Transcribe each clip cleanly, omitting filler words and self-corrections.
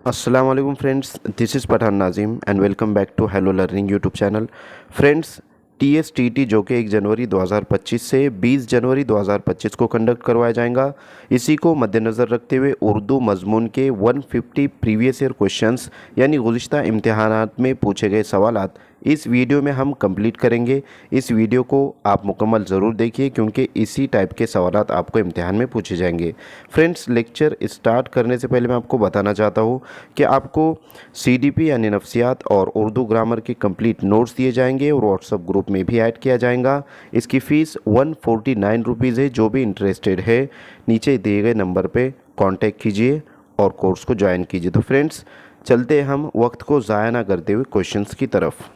अस्सलाम वालेकुम friends, this is Pathan Nazim and welcome back to hello learning YouTube channel. Friends, TSTT जो कि 1 जनवरी 2025 से 20 जनवरी 2025 को कंडक्ट करवाया जाएगा। इसी को मद्देनज़र रखते हुए उर्दू मज़मून के 150 प्रीवियस ईयर क्वेश्चंस यानी गुज़िश्ता इम्तिहानात में पूछे गए सवालात इस वीडियो में हम कंप्लीट करेंगे। इस वीडियो को आप मुकम्मल ज़रूर देखिए क्योंकि इसी टाइप के सवालात आपको इम्तिहान में पूछे जाएंगे। फ्रेंड्स, लेक्चर स्टार्ट करने से पहले मैं आपको बताना चाहता हूँ कि आपको सीडीपी यानी नफ्सियात और उर्दू ग्रामर के कंप्लीट नोट्स दिए जाएंगे और व्हाट्सएप ग्रुप में भी ऐड किया जाएगा। इसकी फ़ीस 149 रुपीज़ है। जो भी इंटरेस्टेड है नीचे दिए गए नंबर पे कांटेक्ट कीजिए और कोर्स को ज्वाइन कीजिए। तो फ्रेंड्स, चलते हम वक्त को ज़ाया ना करते हुए क्वेश्चंस की तरफ।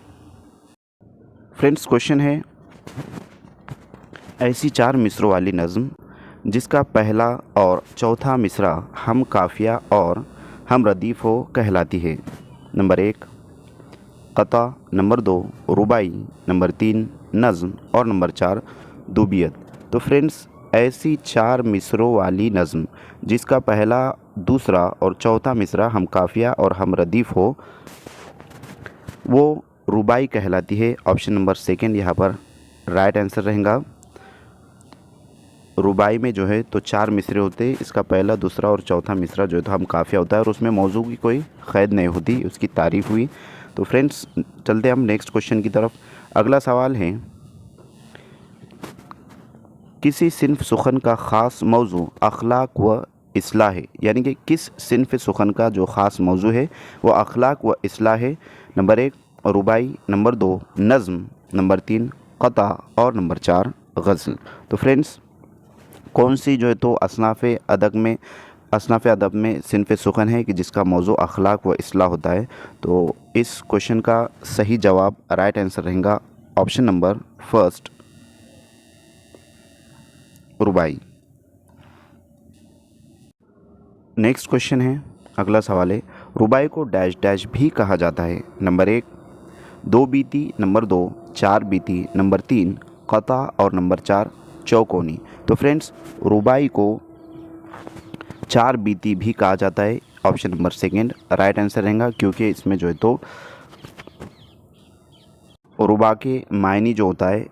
फ्रेंड्स, क्वेश्चन है, ऐसी 4 मिसरों वाली नज़्म जिसका पहला और चौथा मिसरा हम काफ़िया और हम रदीफ़ हो कहलाती है। नंबर 1 क़ता, नंबर 2 रुबाई, नंबर 3 नज़्म और नंबर 4 दुबियत। तो फ्रेंड्स, ऐसी 4 मिसरों वाली नज़्म जिसका पहला, दूसरा और चौथा मिसरा हम काफ़िया और हम रदीफ़ हो वो रुबाई कहलाती है। ऑप्शन नंबर सेकंड यहाँ पर राइट आंसर रहेगा। रुबाई में जो है तो 4 मिसरे होते हैं। इसका पहला, दूसरा और चौथा मिसरा जो है तो हम काफ़िया होता है और उसमें मौजू की कोई क़ैद नहीं होती, उसकी तारीफ़ हुई। तो फ्रेंड्स, चलते हम नेक्स्ट क्वेश्चन की तरफ। अगला सवाल है, किसी सिन्फ सुखन का ख़ास मौजू अखलाक व इस्लाह है, यानी कि किस सिन्फ सुखन का जो ख़ास मौजू है वो अखलाक व इस्लाह है। नंबर 1 रुबाई, नंबर 2 नज़्म, नंबर 3 क़ता और नंबर 4 गज़ल। तो फ्रेंड्स, कौन सी जो है तो असनाफ़ अदब में सिन्फ़ सुखन है कि जिसका मौजू अखलाक व इस्लाह होता है। तो इस क्वेश्चन का सही जवाब राइट आंसर रहेगा ऑप्शन नंबर फर्स्ट रुबाई। नेक्स्ट क्वेश्चन है, अगला सवाल है, रुबाई को डैश डैश भी कहा जाता है। नंबर 1 2 बीती, नंबर 2 4 बीती, नंबर 3 क़ता और नंबर 4 चौकोनी। तो फ्रेंड्स, रुबाई को 4 बीती भी कहा जाता है। Option number second right answer रहेगा क्योंकि इसमें जो है तो रुबा के मायने जो होता है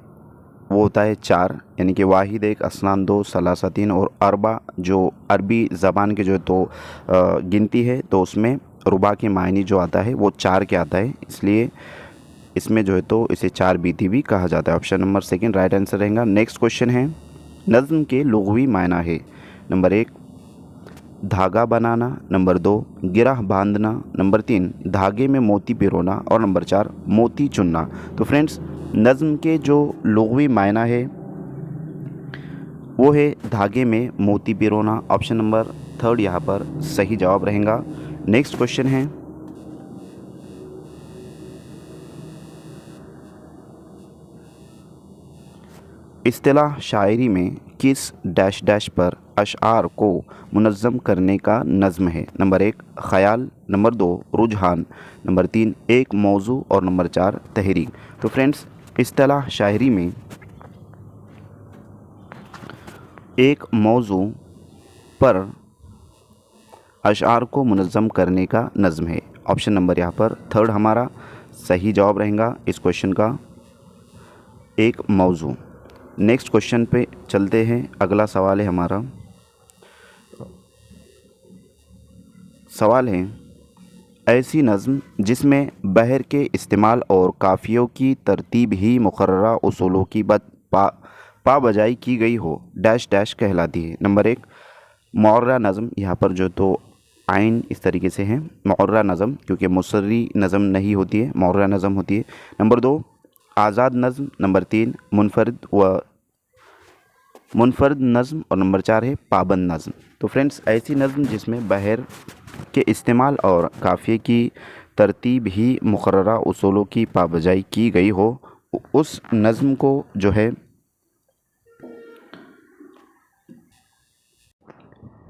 वो होता है 4, यानी कि वाहिद 1, असनान 2, सलासा 3 और अरबा जो अरबी ज़बान के जो है तो गिनती है, तो उसमें रुबा के मायने जो आता है वो 4 के आता है, इसलिए इसमें जो है तो इसे 4 बीती भी कहा जाता है। Option number second right answer रहेगा। नेक्स्ट क्वेश्चन है, नज़्म के लुग़वी मायना है। नंबर 1 धागा बनाना, नंबर 2 गिरह बांधना, नंबर 3 धागे में मोती पिरोना और नंबर 4 मोती चुनना। तो फ्रेंड्स, नज़्म के जो लुग़वी मायना है वो है धागे में मोती पिरोना। ऑप्शन नंबर थर्ड यहाँ पर सही जवाब रहेगा। नेक्स्ट क्वेश्चन है, इस्तिलाह शायरी में किस डैश डैश पर अशआर को मुनज़्ज़म करने का नज़्म है। नंबर 1 ख़याल, नंबर 2 रुझान, नंबर 3 एक मौजू और नंबर 4 तहरीक। तो फ्रेंड्स, इस्तिलाह शायरी में एक मौजू पर अशआर को मुनज़्ज़म करने का नज़्म है। ऑप्शन नंबर यहाँ पर थर्ड हमारा सही जवाब रहेगा इस क्वेश्चन का, एक मौजू। नेक्स्ट क्वेश्चन पे चलते हैं। अगला सवाल है हमारा, सवाल है, ऐसी नज़्म जिसमें बहर के इस्तेमाल और काफ़ियों की तरतीब ही मुकर्ररा उसूलों की पाबजाई की गई हो डैश डैश कहलाती है। नंबर 1 मुअर्रा नज़्म, यहाँ पर जो तो आइन इस तरीके से है मुअर्रा नज़्म, क्योंकि मुसर्री नज़्म नहीं होती है, मुअर्रा नज़्म होती है। नंबर 2 आज़ाद नज़्म, नंबर 3 मुनफरद नज़्म और नंबर 4 है पाबंद नज़्म। तो फ्रेंड्स, ऐसी नज़्म जिसमें बहर के इस्तेमाल और काफ़िए की तरतीब ही मुकर्ररा उसूलों की पाबजाई की गई हो उस नज़्म को जो है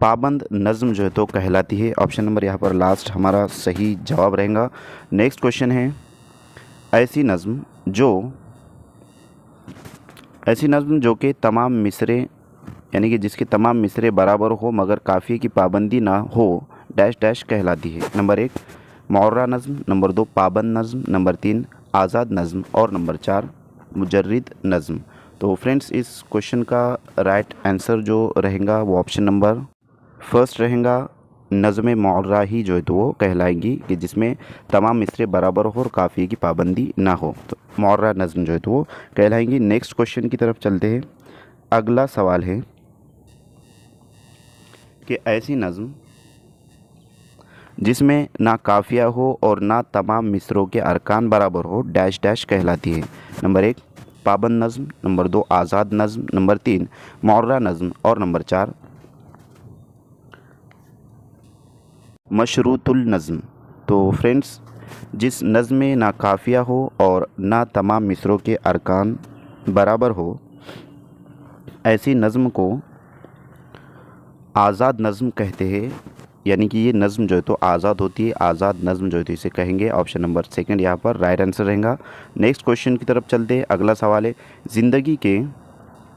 पाबंद नज़्म जो है तो कहलाती है। ऑप्शन नंबर यहाँ पर लास्ट हमारा सही जवाब रहेगा। नेक्स्ट क्वेश्चन है, ऐसी नज़्म जो कि तमाम मिसरे यानी कि जिसके तमाम मिसरे बराबर हो मगर काफ़िए की पाबंदी ना हो डैश डैश कहलाती है। नंबर 1 मुअर्रा नज़्म, नंबर 2 पाबंद नज़्म, नंबर 3 आज़ाद नज़्म और नंबर 4 मुजर्रिद नज़्म। तो फ्रेंड्स इस क्वेश्चन का राइट आंसर जो रहेगा वो ऑप्शन नंबर फर्स्ट रहेगा। नज़्म मुअर्रा ही जो है तो वो कहलाएगी कि जिसमें तमाम मिसरे बराबर हो और काफ़िये की पाबंदी ना हो, तो मुअर्रा नज़्म जो है तो वो कहलाएंगी। नेक्स्ट क्वेश्चन की तरफ चलते हैं। अगला सवाल है कि ऐसी नज़्म जिसमें ना काफ़िया हो और ना तमाम मिसरों के अरकान बराबर हो डैश डैश कहलाती है। नंबर 1 पाबंद नज़्म, नंबर 2 आज़ाद नज़्म, नंबर 3 मुअर्रा नज़्म और नंबर 4 मशरूतुल नज़्म। तो फ्रेंड्स जिस नज़्म में ना काफ़िया हो और ना तमाम मिसरों के अरकान बराबर हो ऐसी नज़्म को आज़ाद नज़्म कहते हैं, यानी कि ये नज़्म जो है तो आज़ाद होती है, आज़ाद नज़्म जो है तो इसे कहेंगे। ऑप्शन नंबर सेकंड यहाँ पर राइट आंसर रहेगा। नेक्स्ट क्वेश्चन की तरफ चलते हैं। अगला सवाल है ज़िंदगी के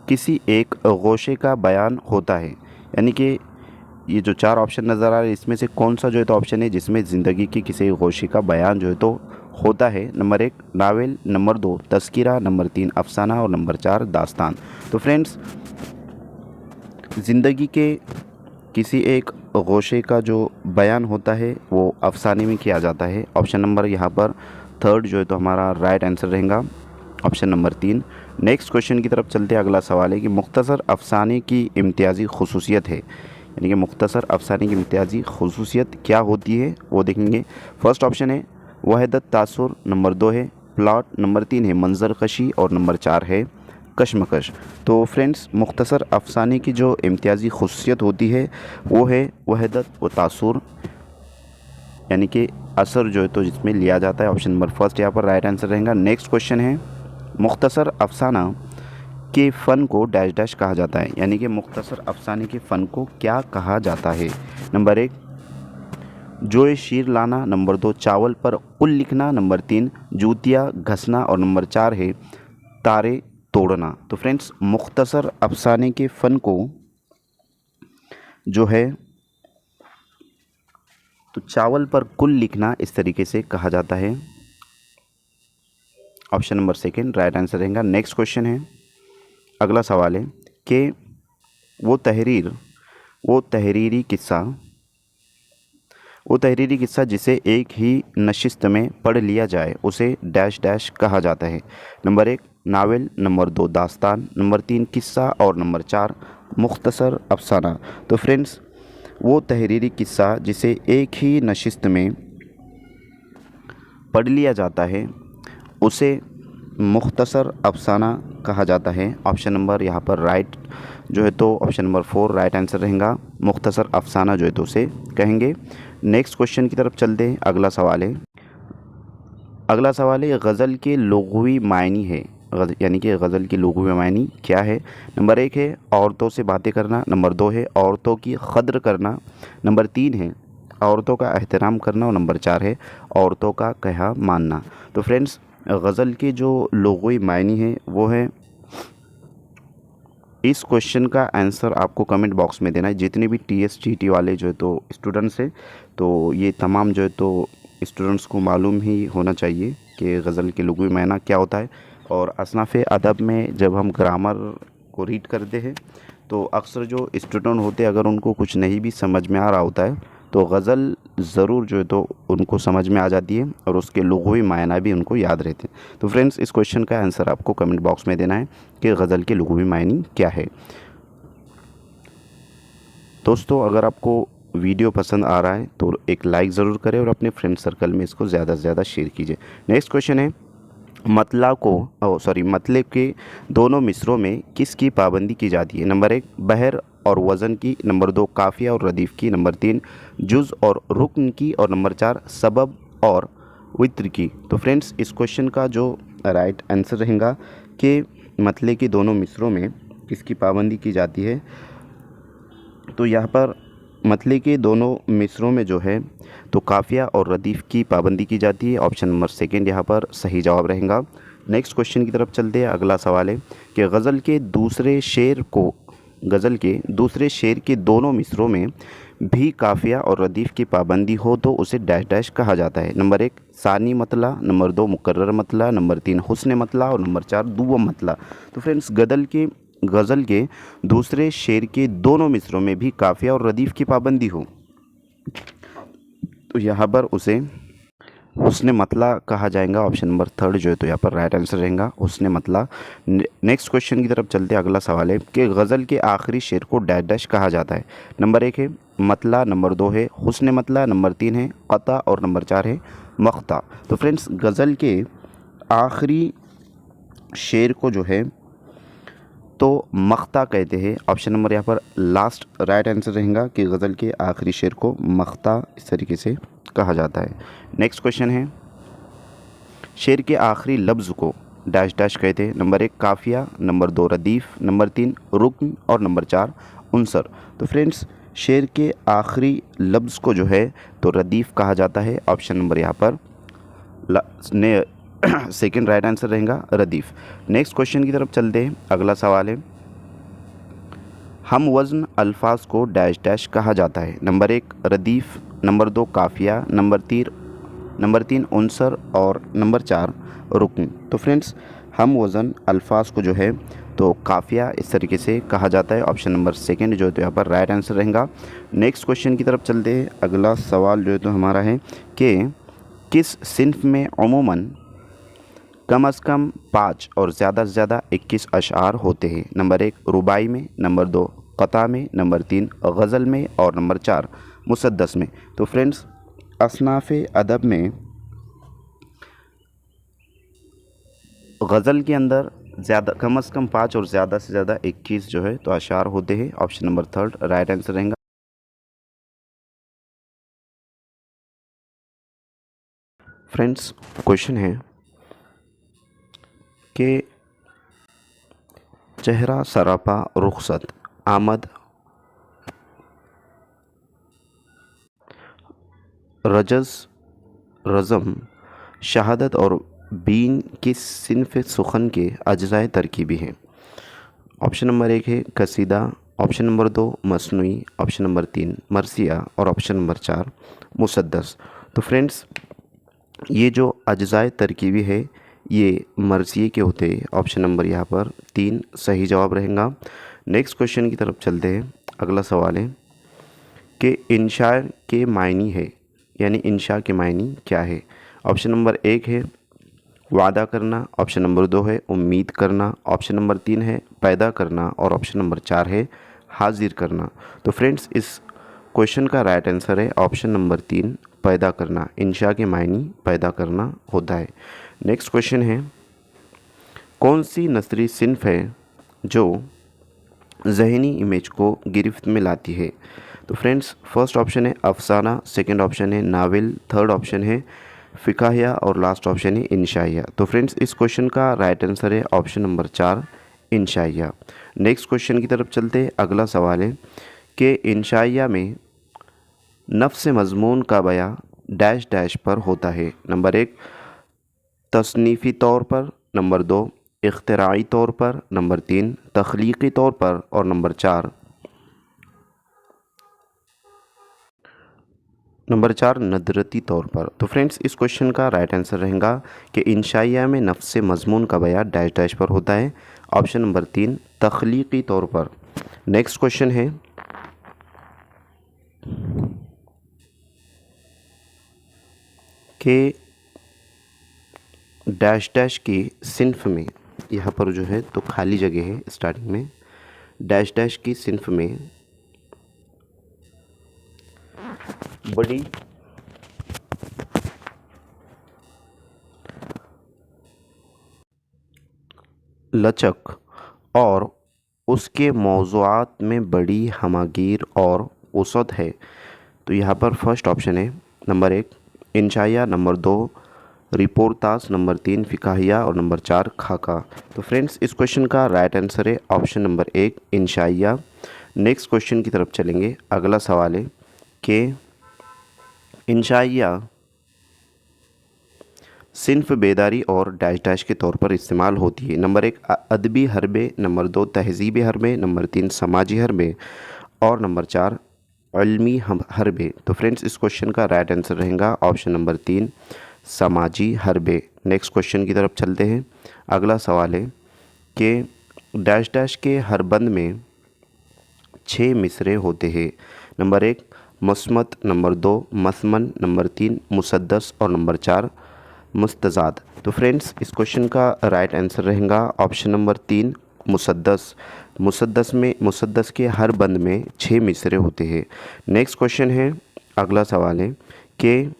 किसी एक गोशे का बयान होता है, यानी कि ये जो 4 ऑप्शन नज़र आ रहे हैं इसमें से कौन सा जो है तो ऑप्शन है जिसमें ज़िंदगी के किसी एक गोशे का बयान जो है तो होता है। नंबर 1 नावल, नंबर 2 तज़किरा, नंबर 3 अफसाना और नंबर 4 दास्तान। तो फ्रेंड्स ज़िंदगी के किसी एक गोशे का जो बयान होता है वो अफसाने में किया जाता है। ऑप्शन नंबर यहाँ पर थर्ड जो है तो हमारा राइट आंसर रहेगा, ऑप्शन नंबर 3। नेक्स्ट क्वेश्चन की तरफ चलते हैं। अगला सवाल है कि मुख्तसर अफसाने की इम्तियाज़ी खुसूसियत है, यानी कि मुख्तसर अफसाने की इम्तियाज़ी खुसूसियत क्या होती है वो देखेंगे। फर्स्ट ऑप्शन है वहदत तासुर, नंबर 2 है प्लॉट, नंबर 3 है मंजर कशी और नंबर 4 है कशमकश। तो फ्रेंड्स मुख्तसर अफसाने की जो इम्तियाज़ी खुसूसियत होती है वो है वहदत व तासुर, यानी कि असर जो है तो जिसमें लिया जाता है। ऑप्शन नंबर फर्स्ट यहाँ पर राइट आंसर रहेगा। नेक्स्ट क्वेश्चन है मुख्तसर अफसाना के फ़न को डैश डैश कहा जाता है, यानी कि मुख्तसर अफसाने के फ़न को क्या कहा जाता है। नंबर 1 जोए शीर लाना, नंबर 2 चावल पर कुल लिखना, नंबर 3 जूतियाँ घसना और नंबर 4 है तारे तोड़ना। तो फ्रेंड्स मुख्तसर अफसाने के फ़न को जो है तो चावल पर कुल लिखना इस तरीके से कहा जाता है। Option number second right answer रहेगा। नेक्स्ट क्वेश्चन है, अगला सवाल है कि वो तहरीरी किस्सा जिसे एक ही नशिस्त में पढ़ लिया जाए उसे डैश डैश कहा जाता है। नंबर 1 नावल, नंबर 2 दास्तान, नंबर 3 किस्सा और नंबर 4 मुख्तसर अफसाना। तो फ्रेंड्स वो तहरीरी किस्सा जिसे एक ही नशिस्त में पढ़ लिया जाता है उसे मुख्तसर अफसाना कहा जाता है। ऑप्शन नंबर यहाँ पर राइट जो है तो ऑप्शन नंबर 4 राइट आंसर रहेगा। मुख्तसर अफसाना जो है तो उसे कहेंगे। नेक्स्ट क्वेश्चन की तरफ चलते हैं। अगला सवाल है गज़ल के लुग़वी मायनी है, यानी कि गज़ल की लुग़वी मायनी क्या है। नंबर 1 है औरतों से बातें करना, नंबर 2 है औरतों की क़द्र करना, नंबर 3 है औरतों का एहतराम करना और नंबर 4 है औरतों का कहा मानना। तो फ्रेंड्स गज़ल के जो लुग़वी मायनी है वो है, इस क्वेश्चन का आंसर आपको कमेंट बॉक्स में देना है। जितने भी TSTT वाले जो है तो स्टूडेंट्स हैं तो ये तमाम जो है तो स्टूडेंट्स को मालूम ही होना चाहिए कि गज़ल के लुग़वी मायना क्या होता है। और असनाफ़े अदब में जब हम ग्रामर को रीड करते हैं तो अक्सर जो स्टूडेंट होते हैं अगर उनको कुछ नहीं भी समझ में आ रहा होता है तो गज़ल ज़रूर जो है तो उनको समझ में आ जाती है और उसके लुग़वी मायना भी उनको याद रहते हैं। तो फ्रेंड्स इस क्वेश्चन का आंसर आपको कमेंट बॉक्स में देना है कि गज़ल के लुग़वी मायनी क्या है। दोस्तों अगर आपको वीडियो पसंद आ रहा है तो एक लाइक ज़रूर करें और अपने फ्रेंड सर्कल में इसको ज़्यादा से ज़्यादा शेयर कीजिए। नेक्स्ट क्वेश्चन है मतले के दोनों मिसरों में किसकी पाबंदी की जाती है। नंबर 1 बहर और वज़न की, नंबर 2 काफ़िया और रदीफ़ की, नंबर 3 जुज़ और रुक्न की और नंबर 4 सबब और वित्र की। तो फ्रेंड्स इस क्वेश्चन का जो राइट आंसर रहेगा कि मतले के दोनों मिसरों में किसकी पाबंदी की जाती है, तो यहाँ पर मतले के दोनों मिसरों में जो है तो काफ़िया और रदीफ़ की पाबंदी की जाती है। ऑप्शन नंबर सेकंड यहाँ पर सही जवाब रहेगा। नेक्स्ट क्वेश्चन की तरफ चलते हैं। अगला सवाल है कि गज़ल के दूसरे शेर के दोनों मिसरों में भी काफिया और रदीफ़ की पाबंदी हो तो उसे डैश डैश कहा जाता है। नंबर 1 सानी मतला, नंबर 2 मुकर्रर मतला, नंबर 3 हुस्न मतला और नंबर 4 दुव्वम मतला। तो फ्रेंड्स गज़ल के दूसरे शेर के दोनों मिसरों में भी काफिया और रदीफ़ की पाबंदी हो तो यहाँ पर उसे हुस्न मतला कहा जाएगा। ऑप्शन नंबर 3 जो है तो यहाँ पर राइट आंसर रहेगा हुस्न मतला। नेक्स्ट क्वेश्चन की तरफ चलते हैं। अगला सवाल है कि गज़ल के आखिरी शेर को डैश डैश कहा जाता है। नंबर 1 है मतला, नंबर 2 है हुस्न मतला, नंबर 3 है क़ता और नंबर 4 है मक़ता। तो फ्रेंड्स गज़ल के आखिरी शेर को जो है तो मक़ता कहते हैं। ऑप्शन नंबर यहाँ पर लास्ट राइट आंसर रहेगा कि गज़ल के आखिरी शेर को मक़ता इस तरीके से कहा जाता है। नेक्स्ट क्वेश्चन है शेर के आखिरी लफ्ज़ को डैश डैश कहते हैं। नंबर 1 काफिया, नंबर 2 रदीफ़, नंबर 3 रुक्न और नंबर 4 उनसर। तो फ्रेंड्स शेर के आखिरी लफ्ज़ को जो है तो रदीफ़ कहा जाता है। ऑप्शन नंबर यहाँ पर सेकेंड राइट आंसर रहेगा रदीफ़। नेक्स्ट क्वेश्चन की तरफ चलते हैं। अगला सवाल है हम वज़न अल्फाज को डैश डैश कहा जाता है। नंबर 1 रदीफ़, नंबर 2 काफिया, नंबर 3 उनसर और नंबर 4 रुकन। तो फ्रेंड्स हम वज़न अल्फाज को जो है तो काफिया इस तरीके से कहा जाता है। ऑप्शन नंबर सेकंड जो है तो यहाँ पर राइट आंसर रहेगा। नेक्स्ट क्वेश्चन की तरफ चलते हैं। अगला सवाल जो है तो हमारा है कि किस सिन्फ में अमूमन कम से कम 5 और ज़्यादा से ज़्यादा 21 अशआर होते हैं। नंबर 1 रुबाई में, नंबर 2 क़ता में, नंबर 3 गज़ल में और नंबर 4 मुसद्दस में। तो फ्रेंड्स असनाफ़ अदब में गज़ल के अंदर कम से कम 5 और ज़्यादा से ज़्यादा 21 जो है तो अशआर होते हैं। ऑप्शन नंबर 3 राइट आंसर रहेगा। फ्रेंड्स क्वेश्चन है कि चेहरा सरापा रुखसत आमद रजज़ रज़म शहादत और बीन की सिन्फ सुखन के अज्ज़ाए तरकीबी हैं। ऑप्शन नंबर 1 है कसीदा, ऑप्शन नंबर 2 मसनूई, ऑप्शन नंबर 3 मरसिया और ऑप्शन नंबर 4 मुसद्दस। तो फ्रेंड्स ये जो अज्ज़ाए तरकीबी है ये मरसिए के होते हैं। ऑप्शन नंबर यहाँ पर 3 सही जवाब रहेगा। नेक्स्ट क्वेश्चन की तरफ चलते हैं। अगला सवाल है कि इंशा के मायनी है यानी इंशा के मायनी क्या है। ऑप्शन नंबर 1 है वादा करना, ऑप्शन नंबर 2 है उम्मीद करना, ऑप्शन नंबर 3 है पैदा करना और ऑप्शन नंबर 4 है हाजिर करना। तो फ्रेंड्स इस क्वेश्चन का राइट आंसर है ऑप्शन नंबर 3 पैदा करना। इंशा के मायनी पैदा करना होता है। नेक्स्ट क्वेश्चन है कौन सी नस्री सिन्फ है जो ज़हनी इमेज को गिरफ्त में लाती है। तो फ्रेंड्स फर्स्ट ऑप्शन है अफसाना, सेकंड ऑप्शन है नावल, थर्ड ऑप्शन है फ़िकाहिया और लास्ट ऑप्शन है इंशाइया। तो फ्रेंड्स इस क्वेश्चन का राइट आंसर है ऑप्शन नंबर 4 इंशाइया। नेक्स्ट क्वेश्चन की तरफ चलते हैं। अगला सवाल है कि इंशाइया में नफ्स मज़मून का बयां डैश डैश पर होता है। नंबर 1 तसनीफ़ी तौर पर, नंबर 2 इख्तिराई तौर पर, नंबर 3 तख्लीक़ी तौर पर और नंबर 4 नदरती तौर पर। तो फ्रेंड्स इस क्वेश्चन का राइट आंसर रहेगा कि इंशाइया में नफ्स मज़मून का बयां डैश डैश पर होता है। ऑप्शन नंबर 3 तख्लीक़ी तौर पर। नेक्स्ट क्वेश्चन है कि डैश डैश की सिन्फ में, यहाँ पर जो है तो खाली जगह है स्टार्टिंग में, डैश डैश की सिन्फ में बड़ी लचक और उसके मौज़ूआत में बड़ी हमागीर और वसअत है। तो यहाँ पर फर्स्ट ऑप्शन है नंबर 1 इंशाइया, नंबर 2 रिपोर्टास, नंबर 3 फ़िकाहिया और नंबर 4 खाका। तो फ्रेंड्स इस क्वेश्चन का राइट आंसर है ऑप्शन नंबर 1 इंशाइया। नेक्स्ट क्वेश्चन की तरफ चलेंगे। अगला सवाल है कि इंशाइया सिन्फ बेदारी और डैश डैश के तौर पर इस्तेमाल होती है। नंबर 1 अदबी हरबे, नंबर 2 तहज़ीबी हरबे, नंबर 3 समाजी हरबे और नंबर 4 इल्मी हरबे। तो फ्रेंड्स इस क्वेश्चन का राइट आंसर रहेगा ऑप्शन नंबर 3 समाजी हरबे। नेक्स्ट क्वेश्चन की तरफ चलते हैं। अगला सवाल है कि डैश डैश के हर बंद में 6 मिसरे होते हैं। नंबर 1 मुस्मत, नंबर 2 मसमन, नंबर 3 मुसद्दस और नंबर 4 मुस्तज़ाद। तो फ्रेंड्स इस क्वेश्चन का राइट आंसर रहेगा ऑप्शन नंबर 3 मुसद्दस। मुसद्दस के हर बंद में 6 मिसरे होते हैं। नेक्स्ट क्वेश्चन है, अगला सवाल है कि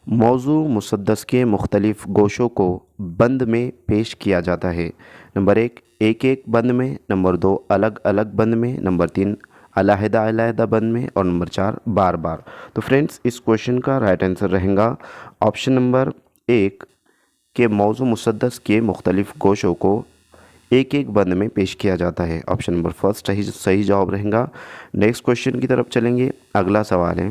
मौजू मुसद्दस के मुख्तलिफ़ गोशों को बंद में पेश किया जाता है। नंबर 1 एक एक बंद में, नंबर 2 अलग अलग बंद में, नंबर 3 अलहदा अलहदा बंद में और नंबर 4 बार बार। तो फ्रेंड्स इस क्वेश्चन का राइट आंसर रहेगा ऑप्शन नंबर 1 के मौजू मुसद्दस के मुख्तलिफ़ गोशों को एक एक बंद में पेश किया जाता है। ऑप्शन नंबर फर्स्ट सही जवाब रहेगा। नेक्स्ट क्वेश्चन की तरफ चलेंगे। अगला सवाल है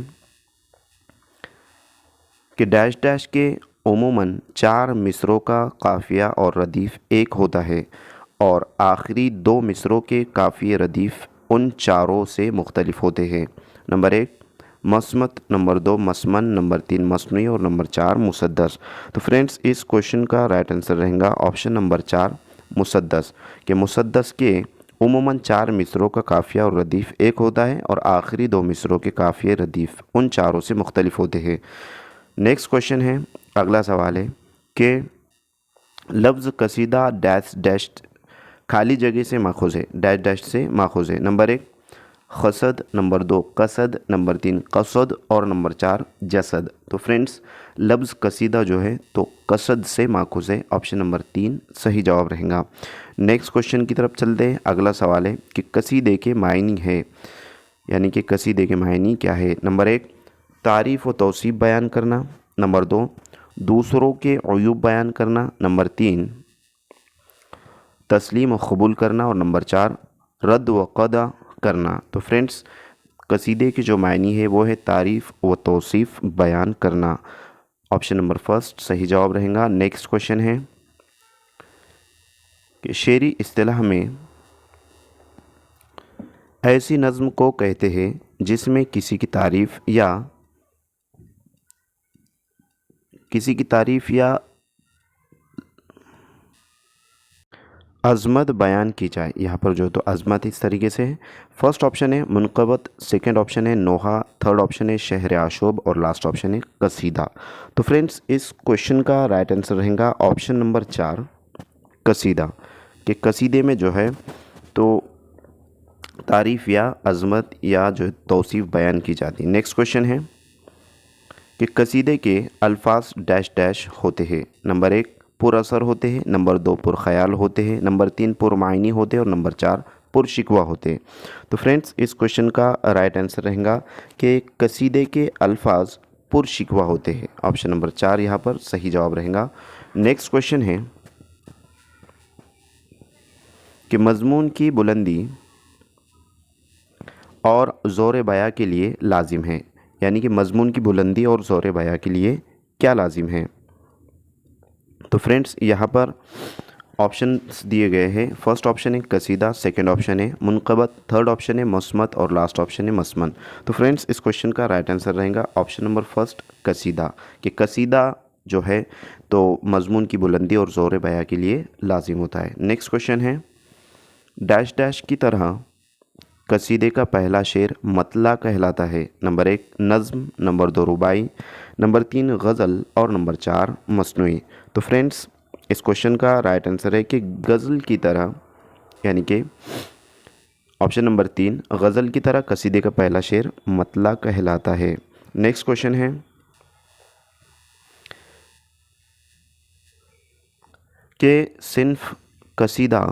कि डैश डैश के उमूमन 4 मिसरों का काफ़िया और रदीफ़ एक होता है और आखिरी 2 मिसरों के काफ़िए रदीफ़ उन चारों से मुख्तलिफ होते हैं। नंबर 1 मस्मत, नंबर 2 मसमन, नंबर 3 मसनूई और नंबर 4 मुसद्दस। तो फ्रेंड्स इस क्वेश्चन का राइट आंसर रहेगा ऑप्शन नंबर 4 मुसद्दस। कि मुसद्दस के उमूमन 4 मिसरों का काफ़िया और रदीफ़ एक होता है और आखिरी 2 मिसरों के काफ़िए रदीफ़ उन चारों से मुख्तलिफ होते हैं। नेक्स्ट क्वेश्चन है, अगला सवाल है कि लफ्ज़ कसीदा डैश डैश खाली जगह से माखूज़ है, डैश डैश से माखूज़ है। नंबर 1 खसद, नंबर 2 कसद, नंबर 3 कसद और नंबर 4 जसद। तो फ्रेंड्स लफ्ज़ कसीदा जो है तो कसद से माखूज़ है। ऑप्शन नंबर 3 सही जवाब रहेगा। नेक्स्ट क्वेश्चन की तरफ चलते हैं। अगला सवाल है कि कसीदे के मायनी है, यानी कि कसीदे के मायनी क्या है। नंबर 1 तारीफ़ व तौसीफ़ बयान करना, नंबर 2 दूसरों के अयूब बयान करना, नंबर 3 तस्लीम व कबूल करना और नंबर 4 रद्द व क़दा करना। तो फ्रेंड्स कसीदे की जो मायनी है वो है तारीफ़ व तौसीफ़ बयान करना। ऑप्शन नंबर फर्स्ट सही जवाब रहेगा। नेक्स्ट क्वेश्चन है कि शेरी इस्तिलाह में ऐसी नज़्म को कहते हैं जिसमें किसी की तारीफ़ या अज़मत बयान की जाए। यहाँ पर जो तो अज़मत इस तरीके से है। फर्स्ट ऑप्शन है मुनक़बत, सेकंड ऑप्शन है नोहा, थर्ड ऑप्शन है शहर आशूब और लास्ट ऑप्शन है कसीदा। तो फ्रेंड्स इस क्वेश्चन का राइट आंसर रहेगा ऑप्शन नंबर 4 कसीदा। कि कसीदे में जो है तो तारीफ़ या अज़मत या जो तौसीफ़ बयान की जाती है। नेक्स्ट क्वेश्चन है कि कसीदे के अल्फाज डैश डैश होते हैं। नंबर 1 पुरअसर होते हैं, नंबर 2 पुरख्याल होते हैं, नंबर 3 पुरमायनी होते हैं और नंबर 4 पुरशिकवा होते हैं। तो फ्रेंड्स इस क्वेश्चन का राइट आंसर रहेगा कि कसीदे के अल्फाज पुरशिकवा होते हैं। ऑप्शन नंबर 4 यहाँ पर सही जवाब रहेगा। नेक्स्ट क्वेश्चन है कि मज़मून की बुलंदी और ज़ोर बयां के लिए लाजिम है, यानी कि मज़मून की बुलंदी और ज़ोर बयां के लिए क्या लाजिम है। तो फ्रेंड्स यहाँ पर ऑप्शंस दिए गए हैं। फर्स्ट ऑप्शन है कसीदा, सेकंड ऑप्शन है मुनक़बत, थर्ड ऑप्शन है मस्मत और लास्ट ऑप्शन है मसमन। तो फ्रेंड्स इस क्वेश्चन का राइट आंसर रहेगा ऑप्शन नंबर फर्स्ट कसीदा। कि कसीदा जो है तो मज़मून की बुलंदी और ज़ोर बयां के लिए लाजिम होता है। नेक्स्ट क्वेश्चन है डैश डैश की तरह कसीदे का पहला शेर मतला कहलाता है। नंबर 1 नज़्म, नंबर 2 रुबाई, नंबर 3 गज़ल और नंबर 4 मसनूई। तो फ्रेंड्स इस क्वेश्चन का राइट आंसर है कि गज़ल की तरह, यानी कि ऑप्शन नंबर 3 गज़ल की तरह कसीदे का पहला शेर मतला कहलाता है। नेक्स्ट क्वेश्चन है कि सिन्फ कसीदा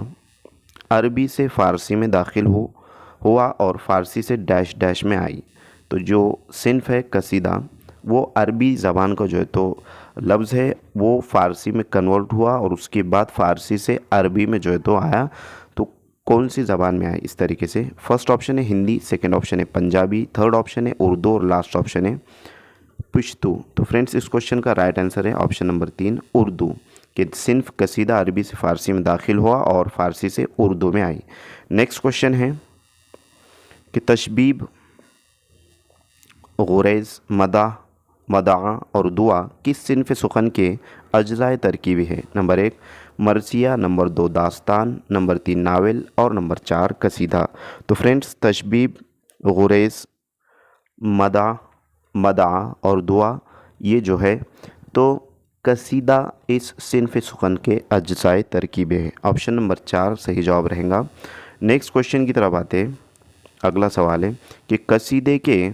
अरबी से फ़ारसी में दाखिल हुआ और फ़ारसी से डैश डैश में आई। तो जो सिन्फ है कसीदा वो अरबी ज़बान का जो है तो लफ्ज़ है वो फ़ारसी में कन्वर्ट हुआ और उसके बाद फ़ारसी से अरबी में जो है तो आया। तो कौन सी ज़बान में आया इस तरीके से। फर्स्ट ऑप्शन है हिंदी, सेकंड ऑप्शन है पंजाबी, थर्ड ऑप्शन है उर्दू और लास्ट ऑप्शन है पश्तो। तो फ्रेंड्स इस क्वेश्चन का राइट आंसर है ऑप्शन नंबर 3 उर्दू। कि सिन्फ कसीदा अरबी से फ़ारसी में दाखिल हुआ और फ़ारसी से उर्दू में आई। नेक्स्ट क्वेश्चन है कि तशबीब, गुरेज़, मदाह, मदाआ और दुआ किस सिन्फ़ सुखन के अज्ज़ाए तरकीबी है? नंबर 1 मरसिया, नंबर 2 दास्तान, नंबर 3 नावल और नंबर 4 कसीदा। तो फ्रेंड्स, तशबीब, गुरेज़, मदाह, मदाआ और दुआ ये जो है तो कसीदा इस सिन्फ़ सुखन के अज्ज़ाए तरकीबे है। ऑप्शन नंबर 4 सही जवाब रहेगा। नेक्स्ट क्वेश्चन की तरफ आते हैं। अगला सवाल है कि कसीदे के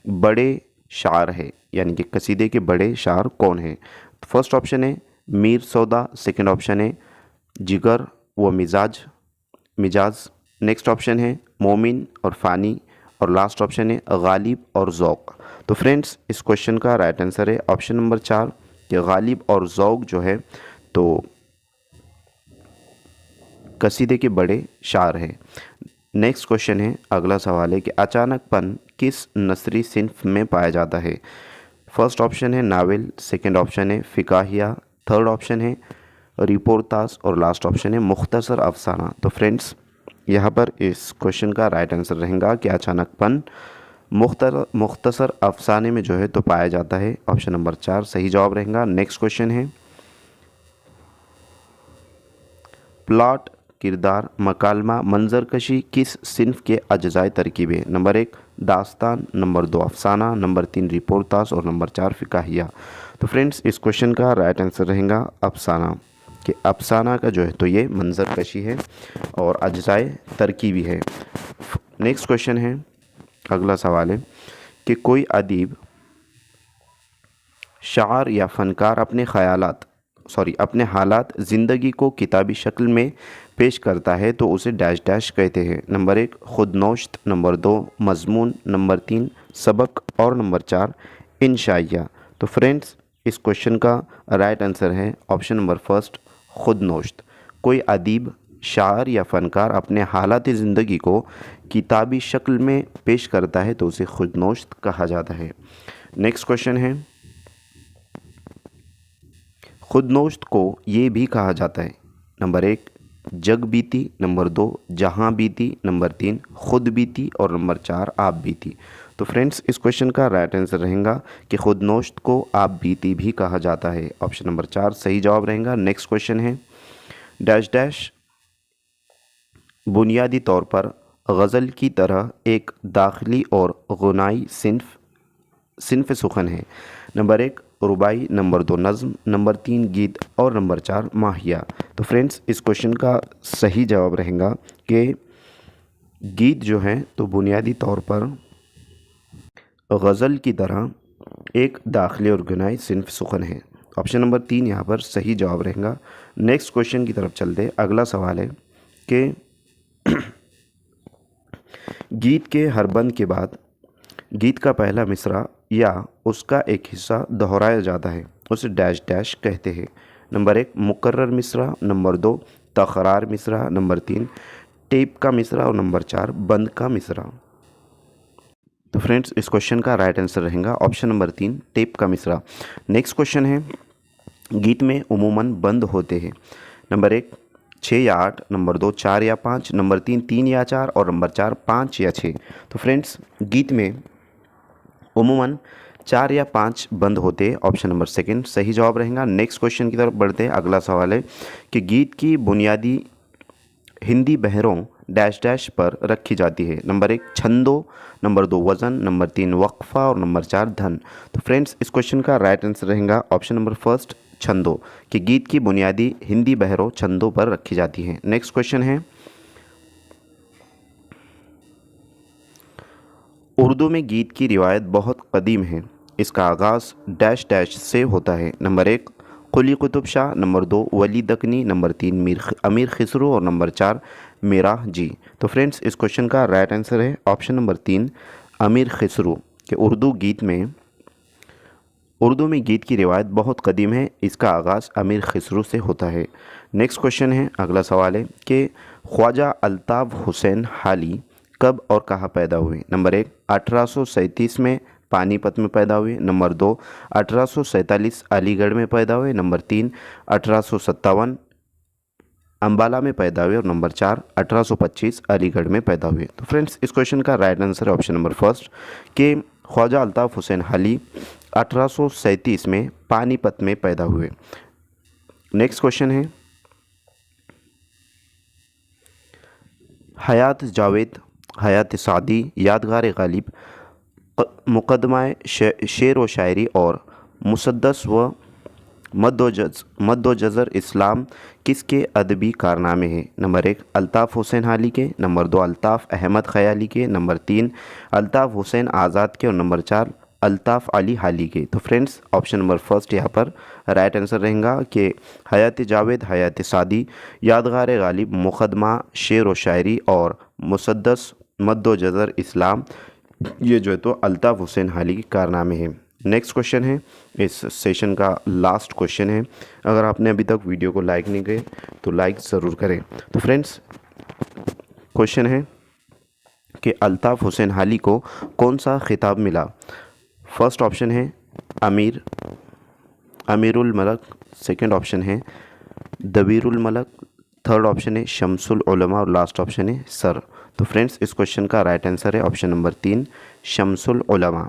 बड़े शायर है, यानी कि कसीदे के बड़े शायर कौन हैं? फर्स्ट ऑप्शन है मीर सौदा, सेकंड ऑप्शन है जिगर व मिजाज, नेक्स्ट ऑप्शन है मोमिन और फ़ानी और लास्ट ऑप्शन है गालिब और ज़ौक़। तो फ्रेंड्स, इस क्वेश्चन का राइट आंसर है ऑप्शन नंबर 4 कि गालिब और ज़ौक़ जो है तो कसीदे के बड़े शायर हैं। नेक्स्ट क्वेश्चन है, अगला सवाल है कि अचानकपन किस नसरी सिन्फ में पाया जाता है? फर्स्ट ऑप्शन है नावल, सेकंड ऑप्शन है फ़िकाहिया, थर्ड ऑप्शन है रिपोर्टास और लास्ट ऑप्शन है मुख्तसर अफसाना। तो फ्रेंड्स, यहाँ पर इस क्वेश्चन का राइट आंसर रहेगा कि अचानकपन मुख्तसर अफसाने में जो है तो पाया जाता है। ऑप्शन नंबर 4 सही जवाब रहेगा। नेक्स्ट क्वेश्चन है प्लॉट, किरदार, मकालमा, मंजरकशी किस सिन्फ के अज्ज़ाए तरकीब है? नंबर 1 दास्तान, नंबर 2 अफसाना, नंबर 3 रिपोर्टास और नंबर 4 फ़िकाहिया। तो फ्रेंड्स, इस क्वेश्चन का राइट आंसर रहेगा अफसाना, कि अफसाना का जो है तो ये मंजरकशी है और अज्ज़ाए तरकीबी है। नेक्स्ट क्वेश्चन है, अगला सवाल है कि कोई अदीब, शायर या फ़नकार अपने हालात ज़िंदगी को किताबी शक्ल में पेश करता है तो उसे डैश डैश कहते हैं। नंबर 1 खुदनोश्त, नंबर 2 मज़मून, नंबर 3 सबक और नंबर 4 इंशाइया। तो फ्रेंड्स, इस क्वेश्चन का राइट आंसर है ऑप्शन नंबर फर्स्ट खुदनोश्त। कोई अदीब, शायर या फ़नकार अपने हालात ज़िंदगी को किताबी शक्ल में पेश करता है तो उसे खुदनोश्त कहा जाता है। नेक्स्ट क्वेश्चन है, खुदनोश्त को ये भी कहा जाता है नंबर 1 जग बीती, नंबर 2 जहाँ बीती, नंबर 3 खुद बीती और नंबर 4 आप बीती। तो फ्रेंड्स, इस क्वेश्चन का राइट आंसर रहेगा कि खुदनोश्त को आप बीती भी कहा जाता है। ऑप्शन नंबर 4 सही जवाब रहेगा। नेक्स्ट क्वेश्चन है डैश डैश बुनियादी तौर पर गज़ल की तरह एक दाखिली और गुनाई सिन्फ़ सुखन है। नंबर 1 रुबाई, नंबर 2 नज़्म, नंबर 3 गीत और नंबर 4 माहिया। तो फ्रेंड्स, इस क्वेश्चन का सही जवाब रहेगा कि गीत जो हैं तो बुनियादी तौर पर गज़ल की तरह एक दाखिली और गुनाई सिन्फ़ सुखन है। ऑप्शन नंबर 3 यहाँ पर सही जवाब रहेगा। नेक्स्ट क्वेश्चन की तरफ चलते। अगला सवाल है कि गीत के हर बंद के बाद गीत का पहला मिसरा या उसका एक हिस्सा दोहराया जाता है, उसे डैश डैश कहते हैं। नंबर 1 मुकर्रर मिसरा, नंबर 2 तकरार मिसरा, नंबर 3 टेप का मिसरा और नंबर 4 बंद का मिसरा। तो फ्रेंड्स, इस क्वेश्चन का राइट आंसर रहेगा ऑप्शन नंबर 3 टेप का मिसरा। नेक्स्ट क्वेश्चन है गीत में उमूमन बंद होते हैं। नंबर 1 6 या 8, नंबर 2 4 या 5, नंबर 3 3 या 4 और नंबर 4 5 या 6। तो फ्रेंड्स, गीत में उमूमन 4 या 5 बंद होते हैं। ऑप्शन नंबर सेकंड सही जवाब रहेगा। नेक्स्ट क्वेश्चन की तरफ बढ़ते हैं। अगला सवाल है कि गीत की बुनियादी हिंदी बहरों डैश डैश पर रखी जाती है। नंबर 1 छंदो, नंबर 2 वज़न, नंबर 3 वक्फ़ा और नंबर 4 धन। तो फ्रेंड्स, इस क्वेश्चन का राइट आंसर रहेगा ऑप्शन नंबर फर्स्ट छंदो, कि गीत की बुनियादी हिंदी बहरों छंदों पर रखी जाती हैं। नेक्स्ट क्वेश्चन है उर्दू में गीत की रिवायत बहुत कदीम है, इसका आगाज़ डैश डैश से होता है। नंबर 1 कुली कुतुब शाह, नंबर 2 वली दकनी, नंबर 3 अमीर खिसरो और नंबर 4 मिराह जी। तो फ्रेंड्स, इस क्वेश्चन का राइट आंसर है ऑप्शन नंबर 3 अमीर खिसरो, कि उर्दू में गीत की रिवायत बहुत कदीम है, इसका आगाज़ अमीर खिसरो से होता है। नेक्स्ट क्वेश्चन है, अगला सवाल है कि ख्वाजा अल्ताफ़ हुसैन हाली कब और कहाँ पैदा हुए। नंबर 1 1837 में पानीपत में पैदा हुए, नंबर 2 1847 अलीगढ़ में पैदा हुए, नंबर 3 1857 अम्बाला में पैदा हुए, और नंबर 4 1825 अलीगढ़ में पैदा हुए। तो फ्रेंड्स इस क्वेश्चन का राइट आंसर है ऑप्शन नंबर फर्स्ट कि ख्वाजा अल्ताफ़ हुसैन हाली 1837 में पानीपत में पैदा हुए। नेक्स्ट क्वेश्चन है, हयात जावेद, हयात सादी, यादगार गालिब, मुकदमा शेर व शायरी और मुसद्दस व मद्दोजज़र इस्लाम किसके अदबी कारनामे हैं? नंबर 1 अल्ताफ़ हुसैन हाली के, नंबर 2 अल्ताफ़ अहमद ख़याली के, नंबर 3 अल्ताफ़ हुसैन आज़ाद के, और नंबर 4 अल्ताफ़ अली हाली के। तो फ्रेंड्स ऑप्शन नंबर फर्स्ट यहाँ पर राइट आंसर रहेगा कि हयात जावेद, हयात सादी, यादगार गालिब, मुकदमा शेर व शायरी और मुसद्दस मद्दोजज़र इस्लाम, ये जो है तो अल्ताफ़ हुसैन हाली के कारनामे हैं। नेक्स्ट क्वेश्चन है, इस सेशन का लास्ट क्वेश्चन है। अगर आपने अभी तक वीडियो को लाइक नहीं किए तो लाइक ज़रूर करें। तो फ्रेंड्स क्वेश्चन है कि अल्ताफ़ हुसैन हाली को कौन सा खिताब मिला? फर्स्ट ऑप्शन है अमीरुल मलक, सेकंड ऑप्शन है दबीरुल मलक, थर्ड ऑप्शन है शम्सुल उलमा, और लास्ट ऑप्शन है सर। तो फ्रेंड्स इस क्वेश्चन का राइट आंसर है ऑप्शन नंबर 3 शम्सुल उलमा।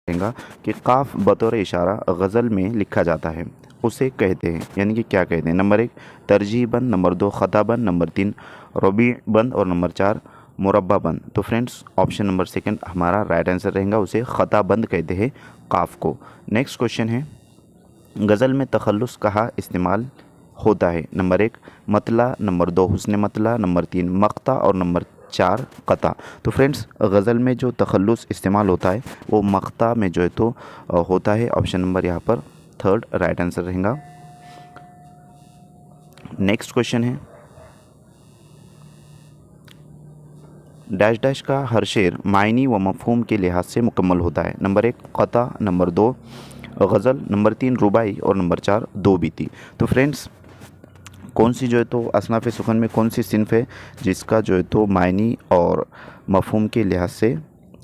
कि काफ बतौर इशारा गज़ल में लिखा जाता है उसे कहते हैं, यानी कि क्या कहते हैं? नंबर 1 तरजीह बंद, नंबर 2 ख़ता बंद, नंबर 3 रबी बंद, और नंबर 4 मुरब्बा बंद। तो फ्रेंड्स ऑप्शन नंबर सेकंड हमारा राइट आंसर रहेगा, उसे ख़ता बंद कहते हैं काफ को। नेक्स्ट क्वेश्चन है, गज़ल में तखल्लुस कहाँ इस्तेमाल होता है? नंबर 1 मतला, नंबर 2 हुस्न मतला, नंबर 3 मक्ता, और नंबर 4 क़ता। तो फ्रेंड्स गज़ल में जो तखल्लुस इस्तेमाल होता है वो मक्ता में जो है तो होता है। ऑप्शन नंबर यहाँ पर थर्ड राइट आंसर रहेगा। नेक्स्ट क्वेश्चन है, डैश डैश का हर शेर मायनी व मफ़हूम के लिहाज से मुकम्मल होता है? नंबर 1 क़ता, नंबर 2 गज़ल, नंबर 3 रुबाई, और नंबर 4 दो बीती। तो फ्रेंड्स कौन सी जो है तो असनाफ़ सुखन में कौन सी सिन्फ़ है जिसका जो है तो मायनी और मफ़हूम के लिहाज से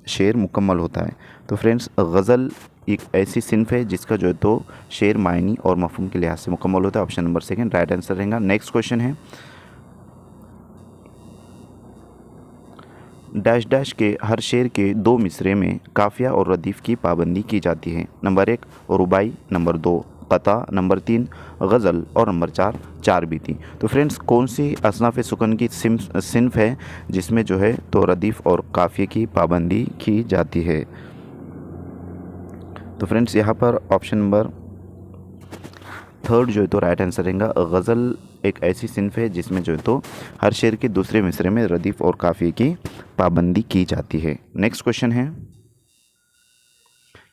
शेर मुकम्मल होता है? तो फ्रेंड्स गज़ल एक ऐसी सिन्फ़ है जिसका जो है तो शेर मायनी और मफ़हूम के लिहाज से मुकम्मल होता है। Option number second right answer रहेगा। नेक्स्ट क्वेश्चन है, डैश डैश के हर शेर के दो मिसरे में काफ़िया और रदीफ़ की पाबंदी की जाती है? नंबर 1 रुबाई, नंबर 2 क़ता, नंबर 3 गज़ल, और नंबर 4 चार बीती। तो फ्रेंड्स कौन सी असनाफ़ सुकन की सिन्फ़ है जिसमें जो है तो रदीफ़ और काफ़िए की पाबंदी की जाती है? तो फ्रेंड्स यहाँ पर ऑप्शन नंबर थर्ड जो है तो राइट आंसर रहेगा। गज़ल एक ऐसी सिन्फ़ है जिसमें जो है तो हर शेर के दूसरे मिसरे में रदीफ़ और काफ़िए की पाबंदी की जाती है। नेक्स्ट क्वेश्चन है